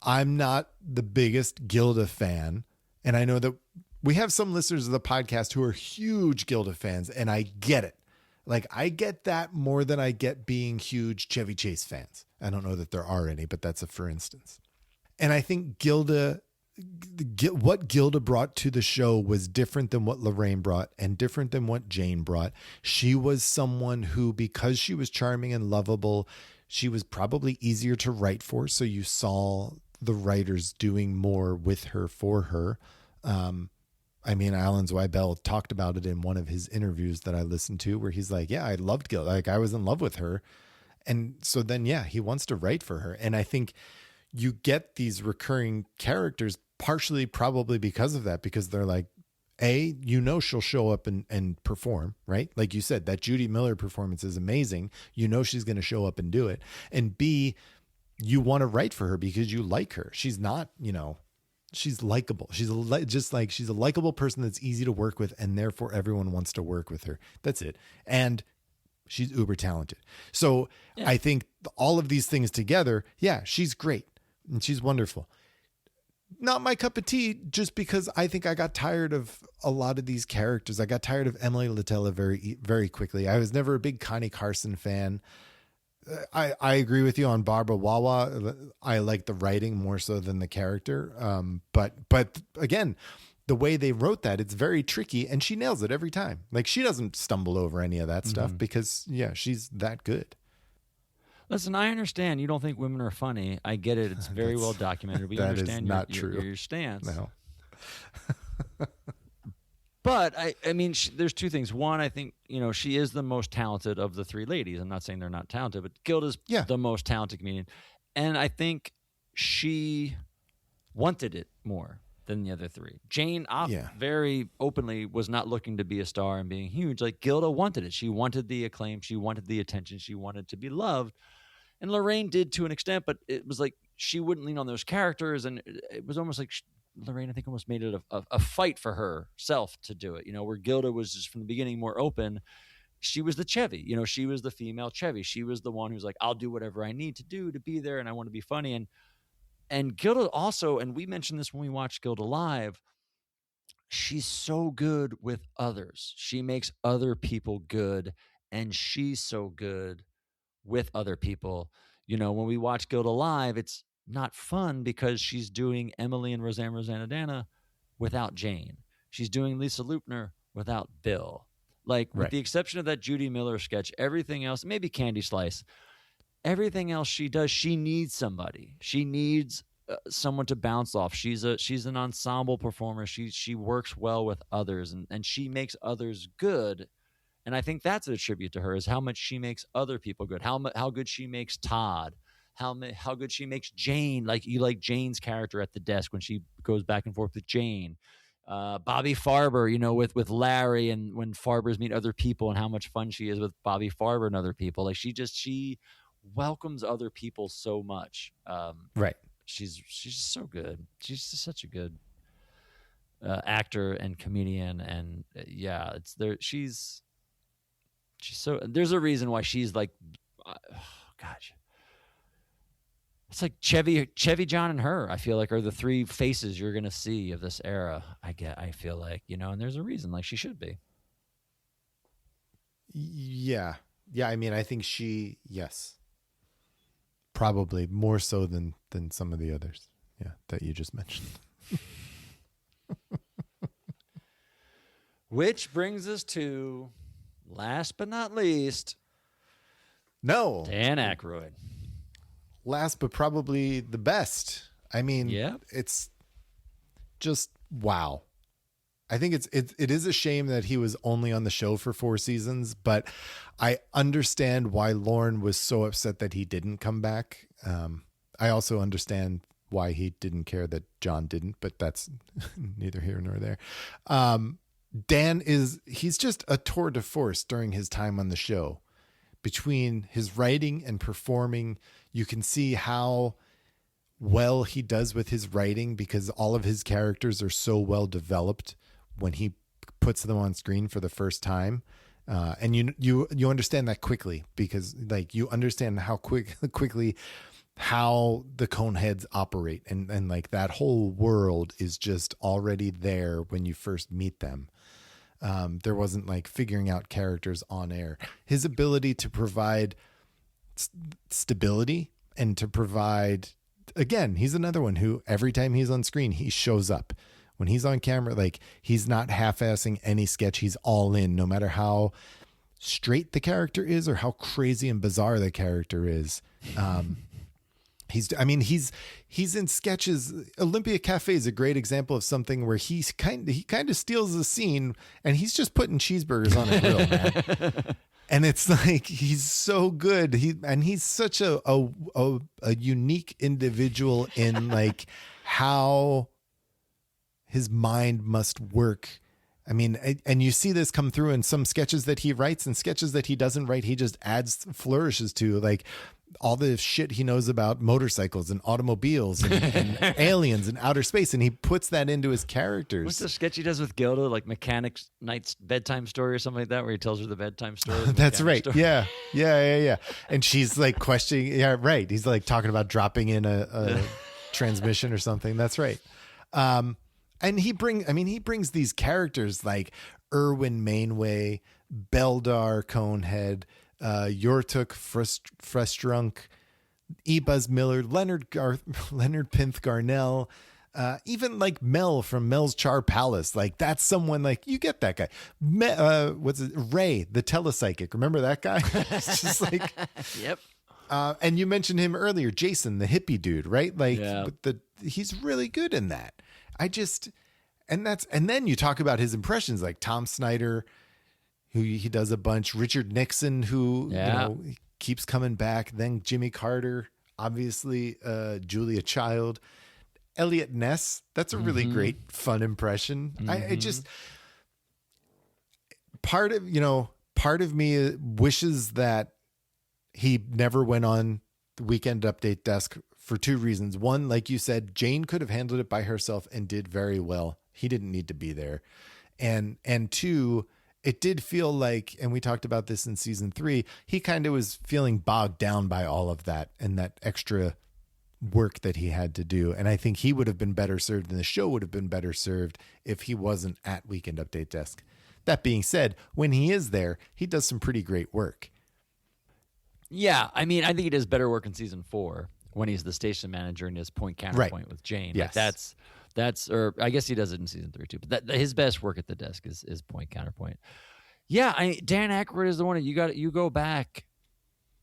Speaker 1: I'm not the biggest Gilda fan. And I know that we have some listeners of the podcast who are huge Gilda fans, and I get it. Like, I get that more than I get being huge Chevy Chase fans. I don't know that there are any, but that's a for instance. And I think what Gilda brought to the show was different than what Lorraine brought and different than what Jane brought. She was someone who, because she was charming and lovable, she was probably easier to write for. So you saw the writers doing more with her for her. I mean, Alan Zweibel talked about it in one of his interviews that I listened to, where he's like, yeah, I loved Gilda. Like, I was in love with her. And so then, yeah, he wants to write for her. And I think you get these recurring characters partially probably because of that, because they're like, she'll show up and perform, right? Like you said, that Judy Miller performance is amazing. She's going to show up and do it. And B, you want to write for her because you like her. She's not, she's likable. She's a likable person that's easy to work with, and therefore everyone wants to work with her. That's it. And she's uber talented. So I think all of these things together, she's great and she's wonderful. Not my cup of tea, just because I think I got tired of a lot of these characters. I got tired of Emily Litella very, very quickly. I was never a big Connie Carson fan. I agree with you on Barbara Wawa. I like the writing more so than the character. But again, the way they wrote that, it's very tricky, and she nails it every time. Like, she doesn't stumble over any of that stuff because she's that good.
Speaker 2: Listen, I understand you don't think women are funny. I get it. It's very well documented. We understand your stance.
Speaker 1: No.
Speaker 2: But I mean, there's two things. One, I think, she is the most talented of the three ladies. I'm not saying they're not talented, but Gilda's the most talented comedian. And I think she wanted it more than the other three. Jane very openly was not looking to be a star and being huge. Like, Gilda wanted it. She wanted the acclaim. She wanted the attention. She wanted to be loved. And Lorraine did to an extent, but it was like she wouldn't lean on those characters. And it was almost like Lorraine, I think, almost made it a fight for herself to do it. Where Gilda was just from the beginning more open. She was the Chevy. She was the female Chevy. She was the one who's like, I'll do whatever I need to do to be there, and I want to be funny. And Gilda also, and we mentioned this when we watched Gilda live, she's so good with others. She makes other people good, and she's so good with other people. When we watch Gilda live, it's not fun because she's doing Emily and Rosanna without Jane. She's doing Lisa Loopner without Bill. Like, with the exception of that Judy Miller sketch, everything else, maybe Candy Slice, everything else she does, she needs somebody. She needs someone to bounce off. She's an ensemble performer. She works well with others, and she makes others good. And I think that's a tribute to her, is how much she makes other people good. How good she makes Todd. How good she makes Jane. Like, you like Jane's character at the desk when she goes back and forth with Jane. Bobby Farber, with Larry, and when Farbers meet other people, and how much fun she is with Bobby Farber and other people. Like, she welcomes other people so much.
Speaker 1: Right.
Speaker 2: She's just so good. She's just such a good actor and comedian, and it's there. She's so. There's a reason why she's like, gosh. It's like Chevy, John, and her, I feel like, are the three faces you're going to see of this era. I feel like, and there's a reason, like, she should be.
Speaker 1: Yeah. I mean, I think probably more so than some of the others. Yeah. That you just mentioned.
Speaker 2: Which brings us to, last but not least,
Speaker 1: Dan
Speaker 2: Aykroyd.
Speaker 1: Last but probably the best. I mean, it's just wow. I think it is a shame that he was only on the show for 4 seasons, but I understand why Lorne was so upset that he didn't come back. I also understand why he didn't care that John didn't, but that's neither here nor there. Dan he's just a tour de force during his time on the show. Between his writing and performing, you can see how well he does with his writing, because all of his characters are so well developed when he puts them on screen for the first time. And you understand that quickly, because like you understand how quickly how the Coneheads operate, and like that whole world is just already there when you first meet them. There wasn't like figuring out characters on air. His ability to provide stability and to provide, again, he's another one who every time he's on screen, he shows up. When he's on camera, like, he's not half-assing any sketch. He's all in, no matter how straight the character is or how crazy and bizarre the character is. He's in sketches. Olympia Cafe is a great example of something where he kind of steals the scene, and he's just putting cheeseburgers on a grill, man. And it's like, he's so good. He's such a unique individual in like how his mind must work I mean, and you see this come through in some sketches that he writes and sketches that he doesn't write. He just adds flourishes to, like all the shit he knows about motorcycles and automobiles and aliens and outer space. And he puts that into his characters.
Speaker 2: What's the sketch he does with Gilda, like Mechanic's Night's bedtime story or something like that, where he tells her the bedtime story?
Speaker 1: That's right. Story? Yeah. And she's like questioning. Yeah, right. He's like talking about dropping in a transmission or something. That's right. And he brings these characters like Erwin Mainway, Beldar Conehead, Yortuk Frustrunk, Ebuzz Miller, Leonard Pinth Garnell, even like Mel from Mel's Char Palace. Like that's someone like you get that guy. Ray, the telepsychic. Remember that guy? It's just like,
Speaker 2: yep.
Speaker 1: And you mentioned him earlier, Jason, the hippie dude, right? Like he's really good in that. And then you talk about his impressions like Tom Snyder, who he does a bunch, Richard Nixon, who keeps coming back, then Jimmy Carter, obviously, Julia Child, Elliot Ness. That's a really great, fun impression. I just, part of me wishes that he never went on the Weekend Update desk for two reasons. One, like you said, Jane could have handled it by herself and did very well. He didn't need to be there. And two, it did feel like, and we talked about this in season 3, he kind of was feeling bogged down by all of that and that extra work that he had to do. And I think he would have been better served and the show would have been better served if he wasn't at Weekend Update desk. That being said, when he is there, he does some pretty great work.
Speaker 2: Yeah. I mean, I think he does better work in season 4 when he's the station manager and his point counterpoint with Jane.
Speaker 1: Yes.
Speaker 2: Like that's, or I guess he does it in season 3 too, but his best work at the desk is point counterpoint. Yeah. Dan Aykroyd is the one that you go back,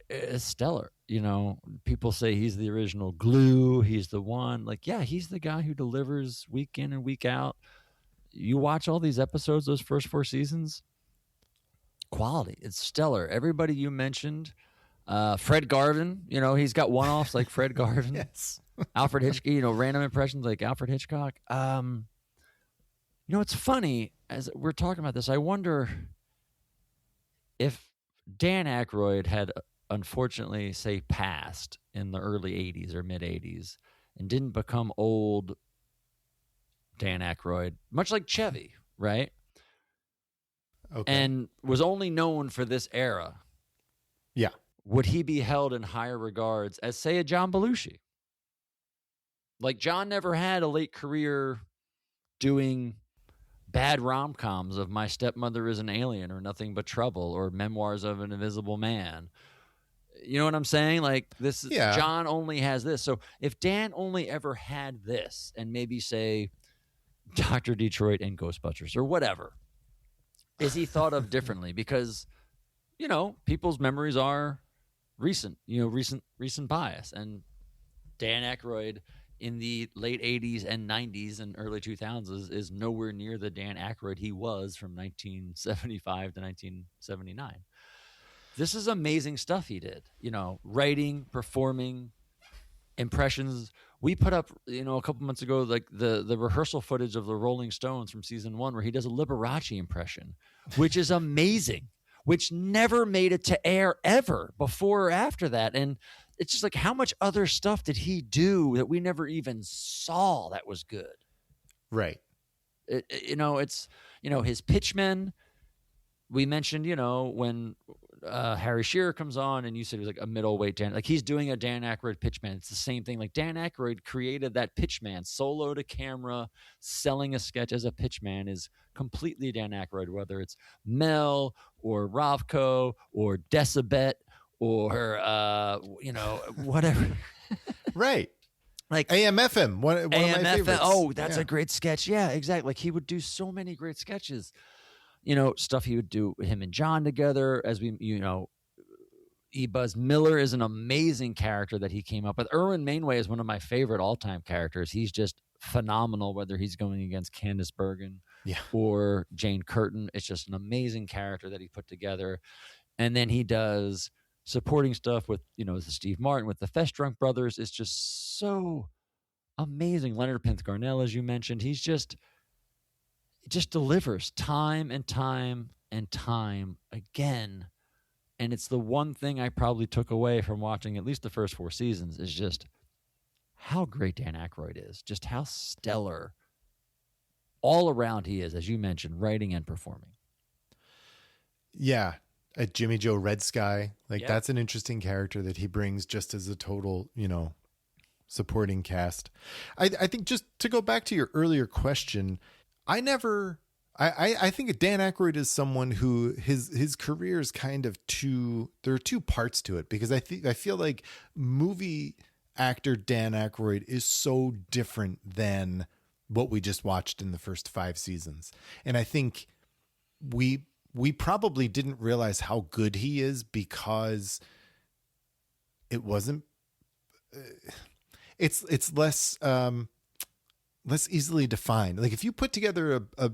Speaker 2: it's stellar. You know, people say he's the original glue. He's the one, like, yeah, he's the guy who delivers week in and week out. You watch all these episodes, those first 4 seasons, quality. It's stellar. Everybody you mentioned, Fred Garvin, he's got one-offs like Fred Garvin.
Speaker 1: Yes.
Speaker 2: Alfred Hitchcock, random impressions like Alfred Hitchcock. It's funny, as we're talking about this, I wonder if Dan Aykroyd had, unfortunately, say, passed in the early 80s or mid-80s and didn't become old Dan Aykroyd, much like Chevy, right?
Speaker 1: Okay.
Speaker 2: And was only known for this era.
Speaker 1: Yeah.
Speaker 2: Would he be held in higher regards as, say, a John Belushi? Like, John never had a late career doing bad rom-coms of My Stepmother is an Alien or Nothing But Trouble or Memoirs of an Invisible Man. You know what I'm saying? Like, John only has this. So if Dan only ever had this and maybe, say, Dr. Detroit and Ghostbusters or whatever, is he thought of differently? Because, people's memories are recent bias. And Dan Aykroyd in the late 80s and 90s and early 2000s is nowhere near the Dan Aykroyd he was from 1975 to 1979. This is amazing stuff he did, writing, performing, impressions. We put up, a couple months ago, like the rehearsal footage of the Rolling Stones from season 1 where he does a Liberace impression, which is amazing, which never made it to air ever before or after that. And it's just like, how much other stuff did he do that we never even saw that was good?
Speaker 1: Right.
Speaker 2: It's his pitchmen. We mentioned, when Harry Shearer comes on and you said it was like a middleweight Dan, like he's doing a Dan Aykroyd pitchman. It's the same thing. Like Dan Aykroyd created that pitchman, solo to camera, selling a sketch as a pitchman is completely Dan Aykroyd, whether it's Mel or Ravko or Decibet or whatever.
Speaker 1: Right.
Speaker 2: Like
Speaker 1: AM/FM, one of my favorites.
Speaker 2: Oh, that's a great sketch. Yeah, exactly. Like he would do so many great sketches. Stuff he would do him and John together, as we, Ebuzz Miller is an amazing character that he came up with. Erwin Mainway is one of my favorite all-time characters. He's just phenomenal, whether he's going against Candice Bergen or Jane Curtin. It's just an amazing character that he put together. And then he does supporting stuff with, the Steve Martin, with the Fest-Drunk brothers. It's just so amazing. Leonard Pinth Garnell, as you mentioned, he's just... just delivers time and time and time again. And it's the one thing I probably took away from watching at least the first 4 seasons is just how great Dan Aykroyd is, just how stellar all around he is, as you mentioned, writing and performing.
Speaker 1: Yeah. Jimmy Joe Red Sky, that's an interesting character that he brings just as a total, supporting cast. I think just to go back to your earlier question, I think Dan Aykroyd is someone who his career is kind of there are two parts to it, because I feel like movie actor Dan Aykroyd is so different than what we just watched in the first 5 seasons. And I think we probably didn't realize how good he is because it wasn't it's less easily defined. Like if you put together a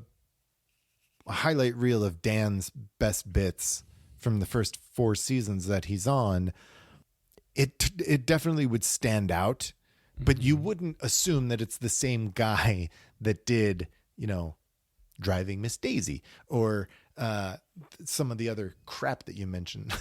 Speaker 1: highlight reel of Dan's best bits from the first 4 seasons that he's on, it definitely would stand out, but you wouldn't assume that it's the same guy that did, Driving Miss Daisy or some of the other crap that you mentioned.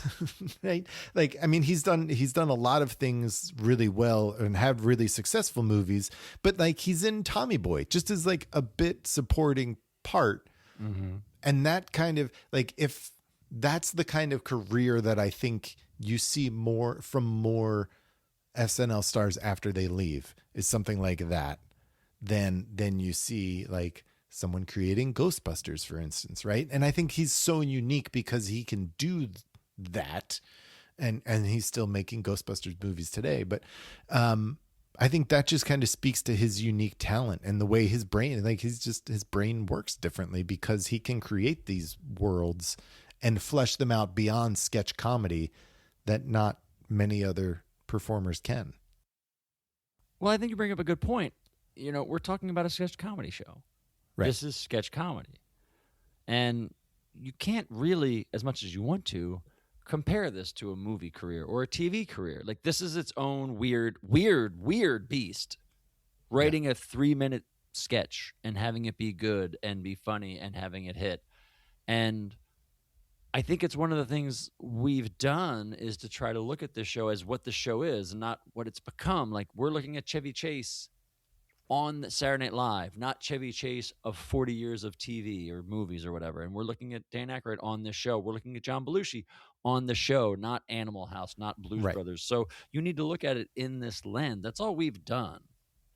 Speaker 1: Right? Like, I mean, he's done a lot of things really well and have really successful movies, but like he's in Tommy Boy just as like a bit supporting part. Mm-hmm. And that kind of like, if that's the kind of career that I think you see more SNL stars after they leave, is something like that, then you see like someone creating Ghostbusters, for instance, right? And I think he's so unique because he can do that, and he's still making Ghostbusters movies today. But I think that just kind of speaks to his unique talent and the way his brain, like his brain works differently, because he can create these worlds and flesh them out beyond sketch comedy that not many other performers can.
Speaker 2: Well, I think you bring up a good point. We're talking about a sketch comedy show. Right. This is sketch comedy. And you can't really, as much as you want to, compare this to a movie career or a TV career. Like, this is its own weird beast. Writing a 3-minute sketch and having it be good and be funny and having it hit. And I think it's one of the things we've done is to try to look at this show as what the show is and not what it's become. Like, we're looking at Chevy Chase on Saturday Night Live, not Chevy Chase of 40 years of TV or movies or whatever. And we're looking at Dan Aykroyd on this show. We're looking at John Belushi on the show, not Animal House, not Blues Brothers. So you need to look at it in this lens. That's all we've done.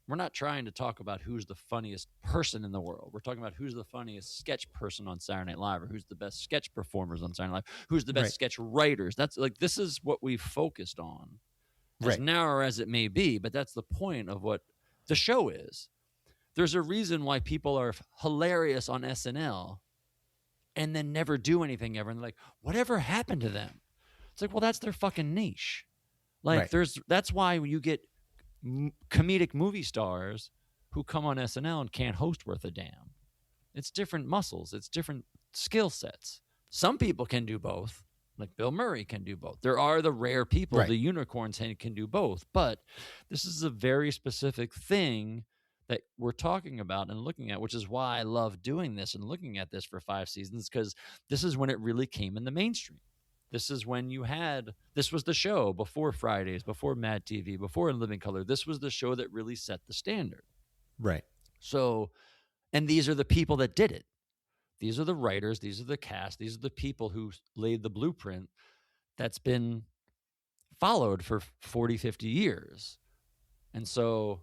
Speaker 2: We're not trying to talk about who's the funniest person in the world. We're talking about who's the funniest sketch person on Saturday Night Live, or who's the best sketch performers on Saturday Night Live, who's the best sketch writers. That's like, this is what we've focused on, as narrow as it may be, but that's the point of what the show is. There's a reason why people are hilarious on SNL and then never do anything ever. And they're like, whatever happened to them? It's like, well, that's their fucking niche. Like, that's why you get comedic movie stars who come on SNL and can't host worth a damn. It's different muscles. It's different skill sets. Some people can do both. Like Bill Murray can do both. There are the rare people, the unicorns can do both. But this is a very specific thing that we're talking about and looking at, which is why I love doing this and looking at this for 5 seasons, because this is when it really came in the mainstream. This is when this was the show before Fridays, before Mad TV, before In Living Color. This was the show that really set the standard.
Speaker 1: Right.
Speaker 2: So, and these are the people that did it. These are the writers. These are the cast. These are the people who laid the blueprint that's been followed for 40, 50 years. And so,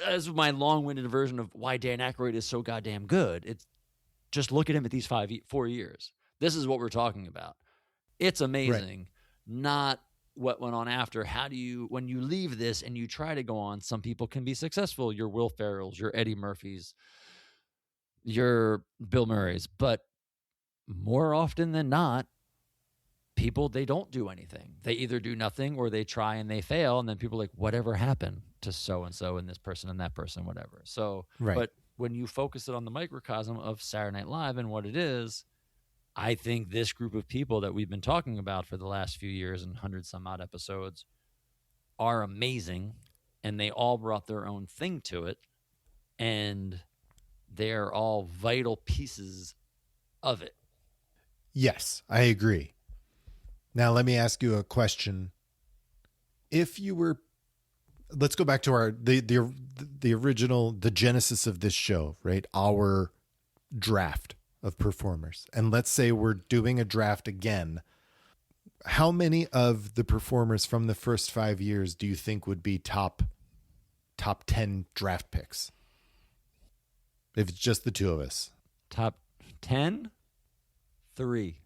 Speaker 2: as my long-winded version of why Dan Aykroyd is so goddamn good, it's just look at him at these 4 years. This is what we're talking about. It's amazing, not what went on after. How do you, when you leave this and you try to go on, some people can be successful. Your Will Ferrells, your Eddie Murphys, your Bill Murrays. But more often than not, people, they don't do anything. They either do nothing or they try and they fail. And then people are like, whatever happened to so-and-so and this person and that person, whatever. So, but when you focus it on the microcosm of Saturday Night Live and what it is, I think this group of people that we've been talking about for the last few years and 100 some odd episodes are amazing, and they all brought their own thing to it. And they're all vital pieces of it.
Speaker 1: Yes, I agree. Now, let me ask you a question. If you were, let's go back to the original, the genesis of this show, right? Our draft of performers. And let's say we're doing a draft again. How many of the performers from the first 5 years do you think would be top 10 draft picks? If it's just the two of us.
Speaker 2: Top 10? 3.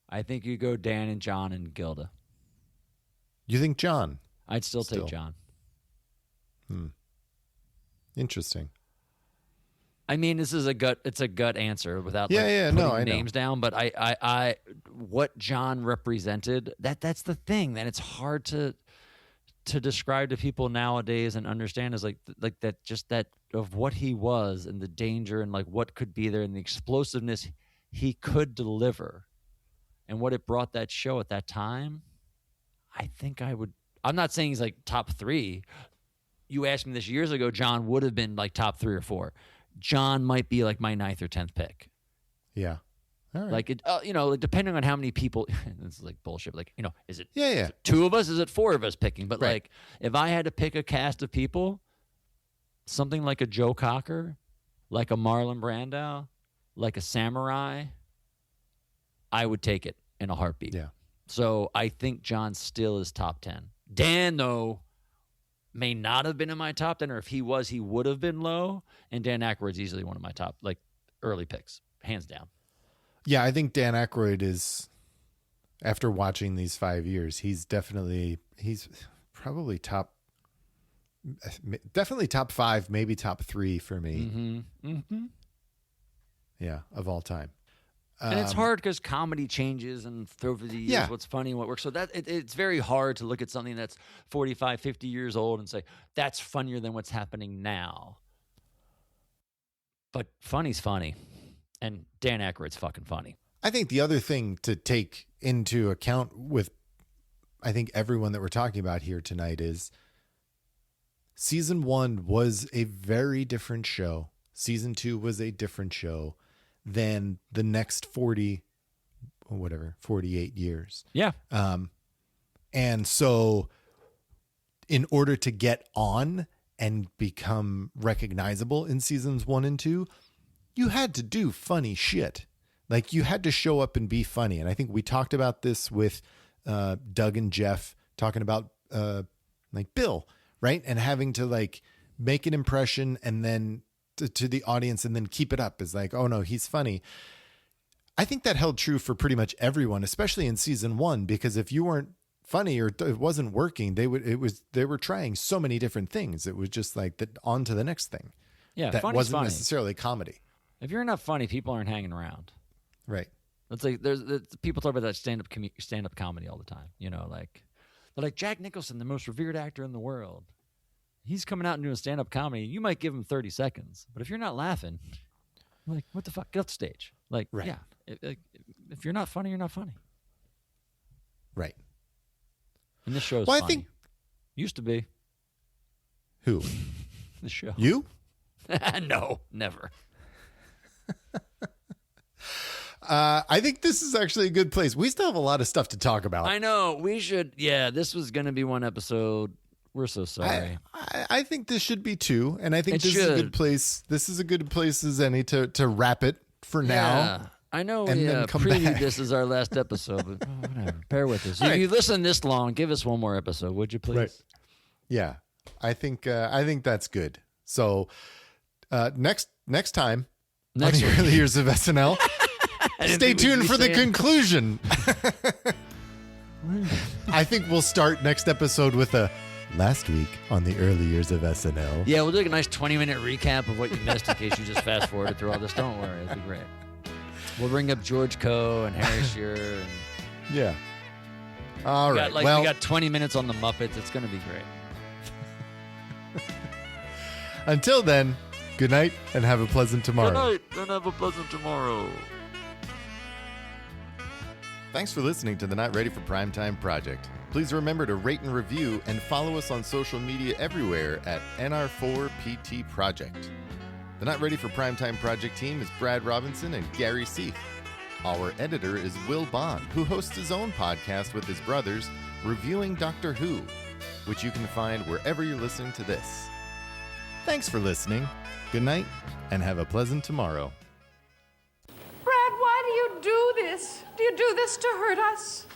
Speaker 2: I think you go Dan and John and Gilda.
Speaker 1: You think John?
Speaker 2: I'd still take John.
Speaker 1: Interesting.
Speaker 2: I mean, this is a gut answer without
Speaker 1: putting
Speaker 2: names down. But I what John represented, that's the thing that it's hard to describe to people nowadays and understand is like that, just that of what he was and the danger and like what could be there and the explosiveness he could deliver and what it brought that show at that time. I think I'm not saying he's like top 3. You asked me this years ago, John would have been like top 3 or 4. John might be like my 9th or 10th pick.
Speaker 1: Yeah. All right.
Speaker 2: Like, like depending on how many people, this is like bullshit. Like, is it,
Speaker 1: is
Speaker 2: it 2 of us? Is it 4 of us picking? But
Speaker 1: right.
Speaker 2: like, if I had to pick a cast of people, something like a Joe Cocker, like a Marlon Brando, like a Samurai, I would take it in a heartbeat.
Speaker 1: Yeah.
Speaker 2: So I think John still is top 10. Dan, though, may not have been in my top 10, or if he was, he would have been low. And Dan Aykroyd's easily one of my top, like, early picks, hands down.
Speaker 1: Yeah, I think Dan Aykroyd is, after watching these 5 years, he's probably definitely top 5, maybe top 3 for me.
Speaker 2: Mm-hmm. Mm-hmm.
Speaker 1: Yeah, of all time.
Speaker 2: And it's hard because comedy changes and over the years what's funny and what works. So that it's very hard to look at something that's 45, 50 years old and say, that's funnier than what's happening now. But funny's funny. And Dan Aykroyd's fucking funny.
Speaker 1: I think the other thing to take into account with, I think, everyone that we're talking about here tonight is season 1 was a very different show. Season 2 was a different show than the next 48 years.
Speaker 2: Yeah.
Speaker 1: And so in order to get on and become recognizable in seasons 1 and 2, you had to do funny shit. Like, you had to show up and be funny. And I think we talked about this with Doug and Jeff talking about like Bill, right? And having to like make an impression and then to the audience and then keep it up is like, oh no, he's funny. I think that held true for pretty much everyone, especially in season 1, because if you weren't funny or it wasn't working, they were trying so many different things. It was just like on to the next thing.
Speaker 2: Yeah.
Speaker 1: That wasn't necessarily comedy.
Speaker 2: If you're not funny, people aren't hanging around.
Speaker 1: Right.
Speaker 2: It's like there's people talk about that stand-up comedy all the time. Like they're like, Jack Nicholson, the most revered actor in the world. He's coming out and doing stand-up comedy. You might give him 30 seconds, but if you're not laughing, like, what the fuck? Get off the stage. Like, right. Yeah. If you're not funny, you're not funny.
Speaker 1: Right.
Speaker 2: And this show is funny. I think used to be.
Speaker 1: Who?
Speaker 2: The show.
Speaker 1: You?
Speaker 2: No, never.
Speaker 1: I think this is actually a good place. We still have a lot of stuff to talk about.
Speaker 2: I know. We should. Yeah, this was going to be one episode. We're so sorry.
Speaker 1: I think this should be 2, and I think this is a good place. This is a good place as any to wrap it for now.
Speaker 2: I know
Speaker 1: and
Speaker 2: we
Speaker 1: then come
Speaker 2: previewed
Speaker 1: back.
Speaker 2: This is our last episode, but whatever. Bear with us. If you listen this long, give us one more episode, would you please?
Speaker 1: Right. Yeah, I think that's good. So next time, on the Early Years of SNL, stay tuned for the conclusion. I think we'll start next episode with a last week on the Early Years of SNL.
Speaker 2: Yeah, we'll do like a nice 20-minute recap of what you missed in case you just fast forwarded through all this. Don't worry, it'll be great. We'll bring up George Coe and Harry Shearer. And
Speaker 1: yeah. All right.
Speaker 2: We got 20 minutes on the Muppets. It's going to be great.
Speaker 1: Until then, good night and have a pleasant tomorrow.
Speaker 2: Good night and have a pleasant tomorrow.
Speaker 1: Thanks for listening to the Not Ready for Primetime Project. Please remember to rate and review and follow us on social media everywhere at NR4PT Project. The Not Ready for Primetime Project team is Brad Robinson and Gary Seith. Our editor is Will Bond, who hosts his own podcast with his brothers, Reviewing Doctor Who, which you can find wherever you're listening to this. Thanks for listening. Good night, and have a pleasant tomorrow.
Speaker 3: Brad, why do you do this? Do you do this to hurt us?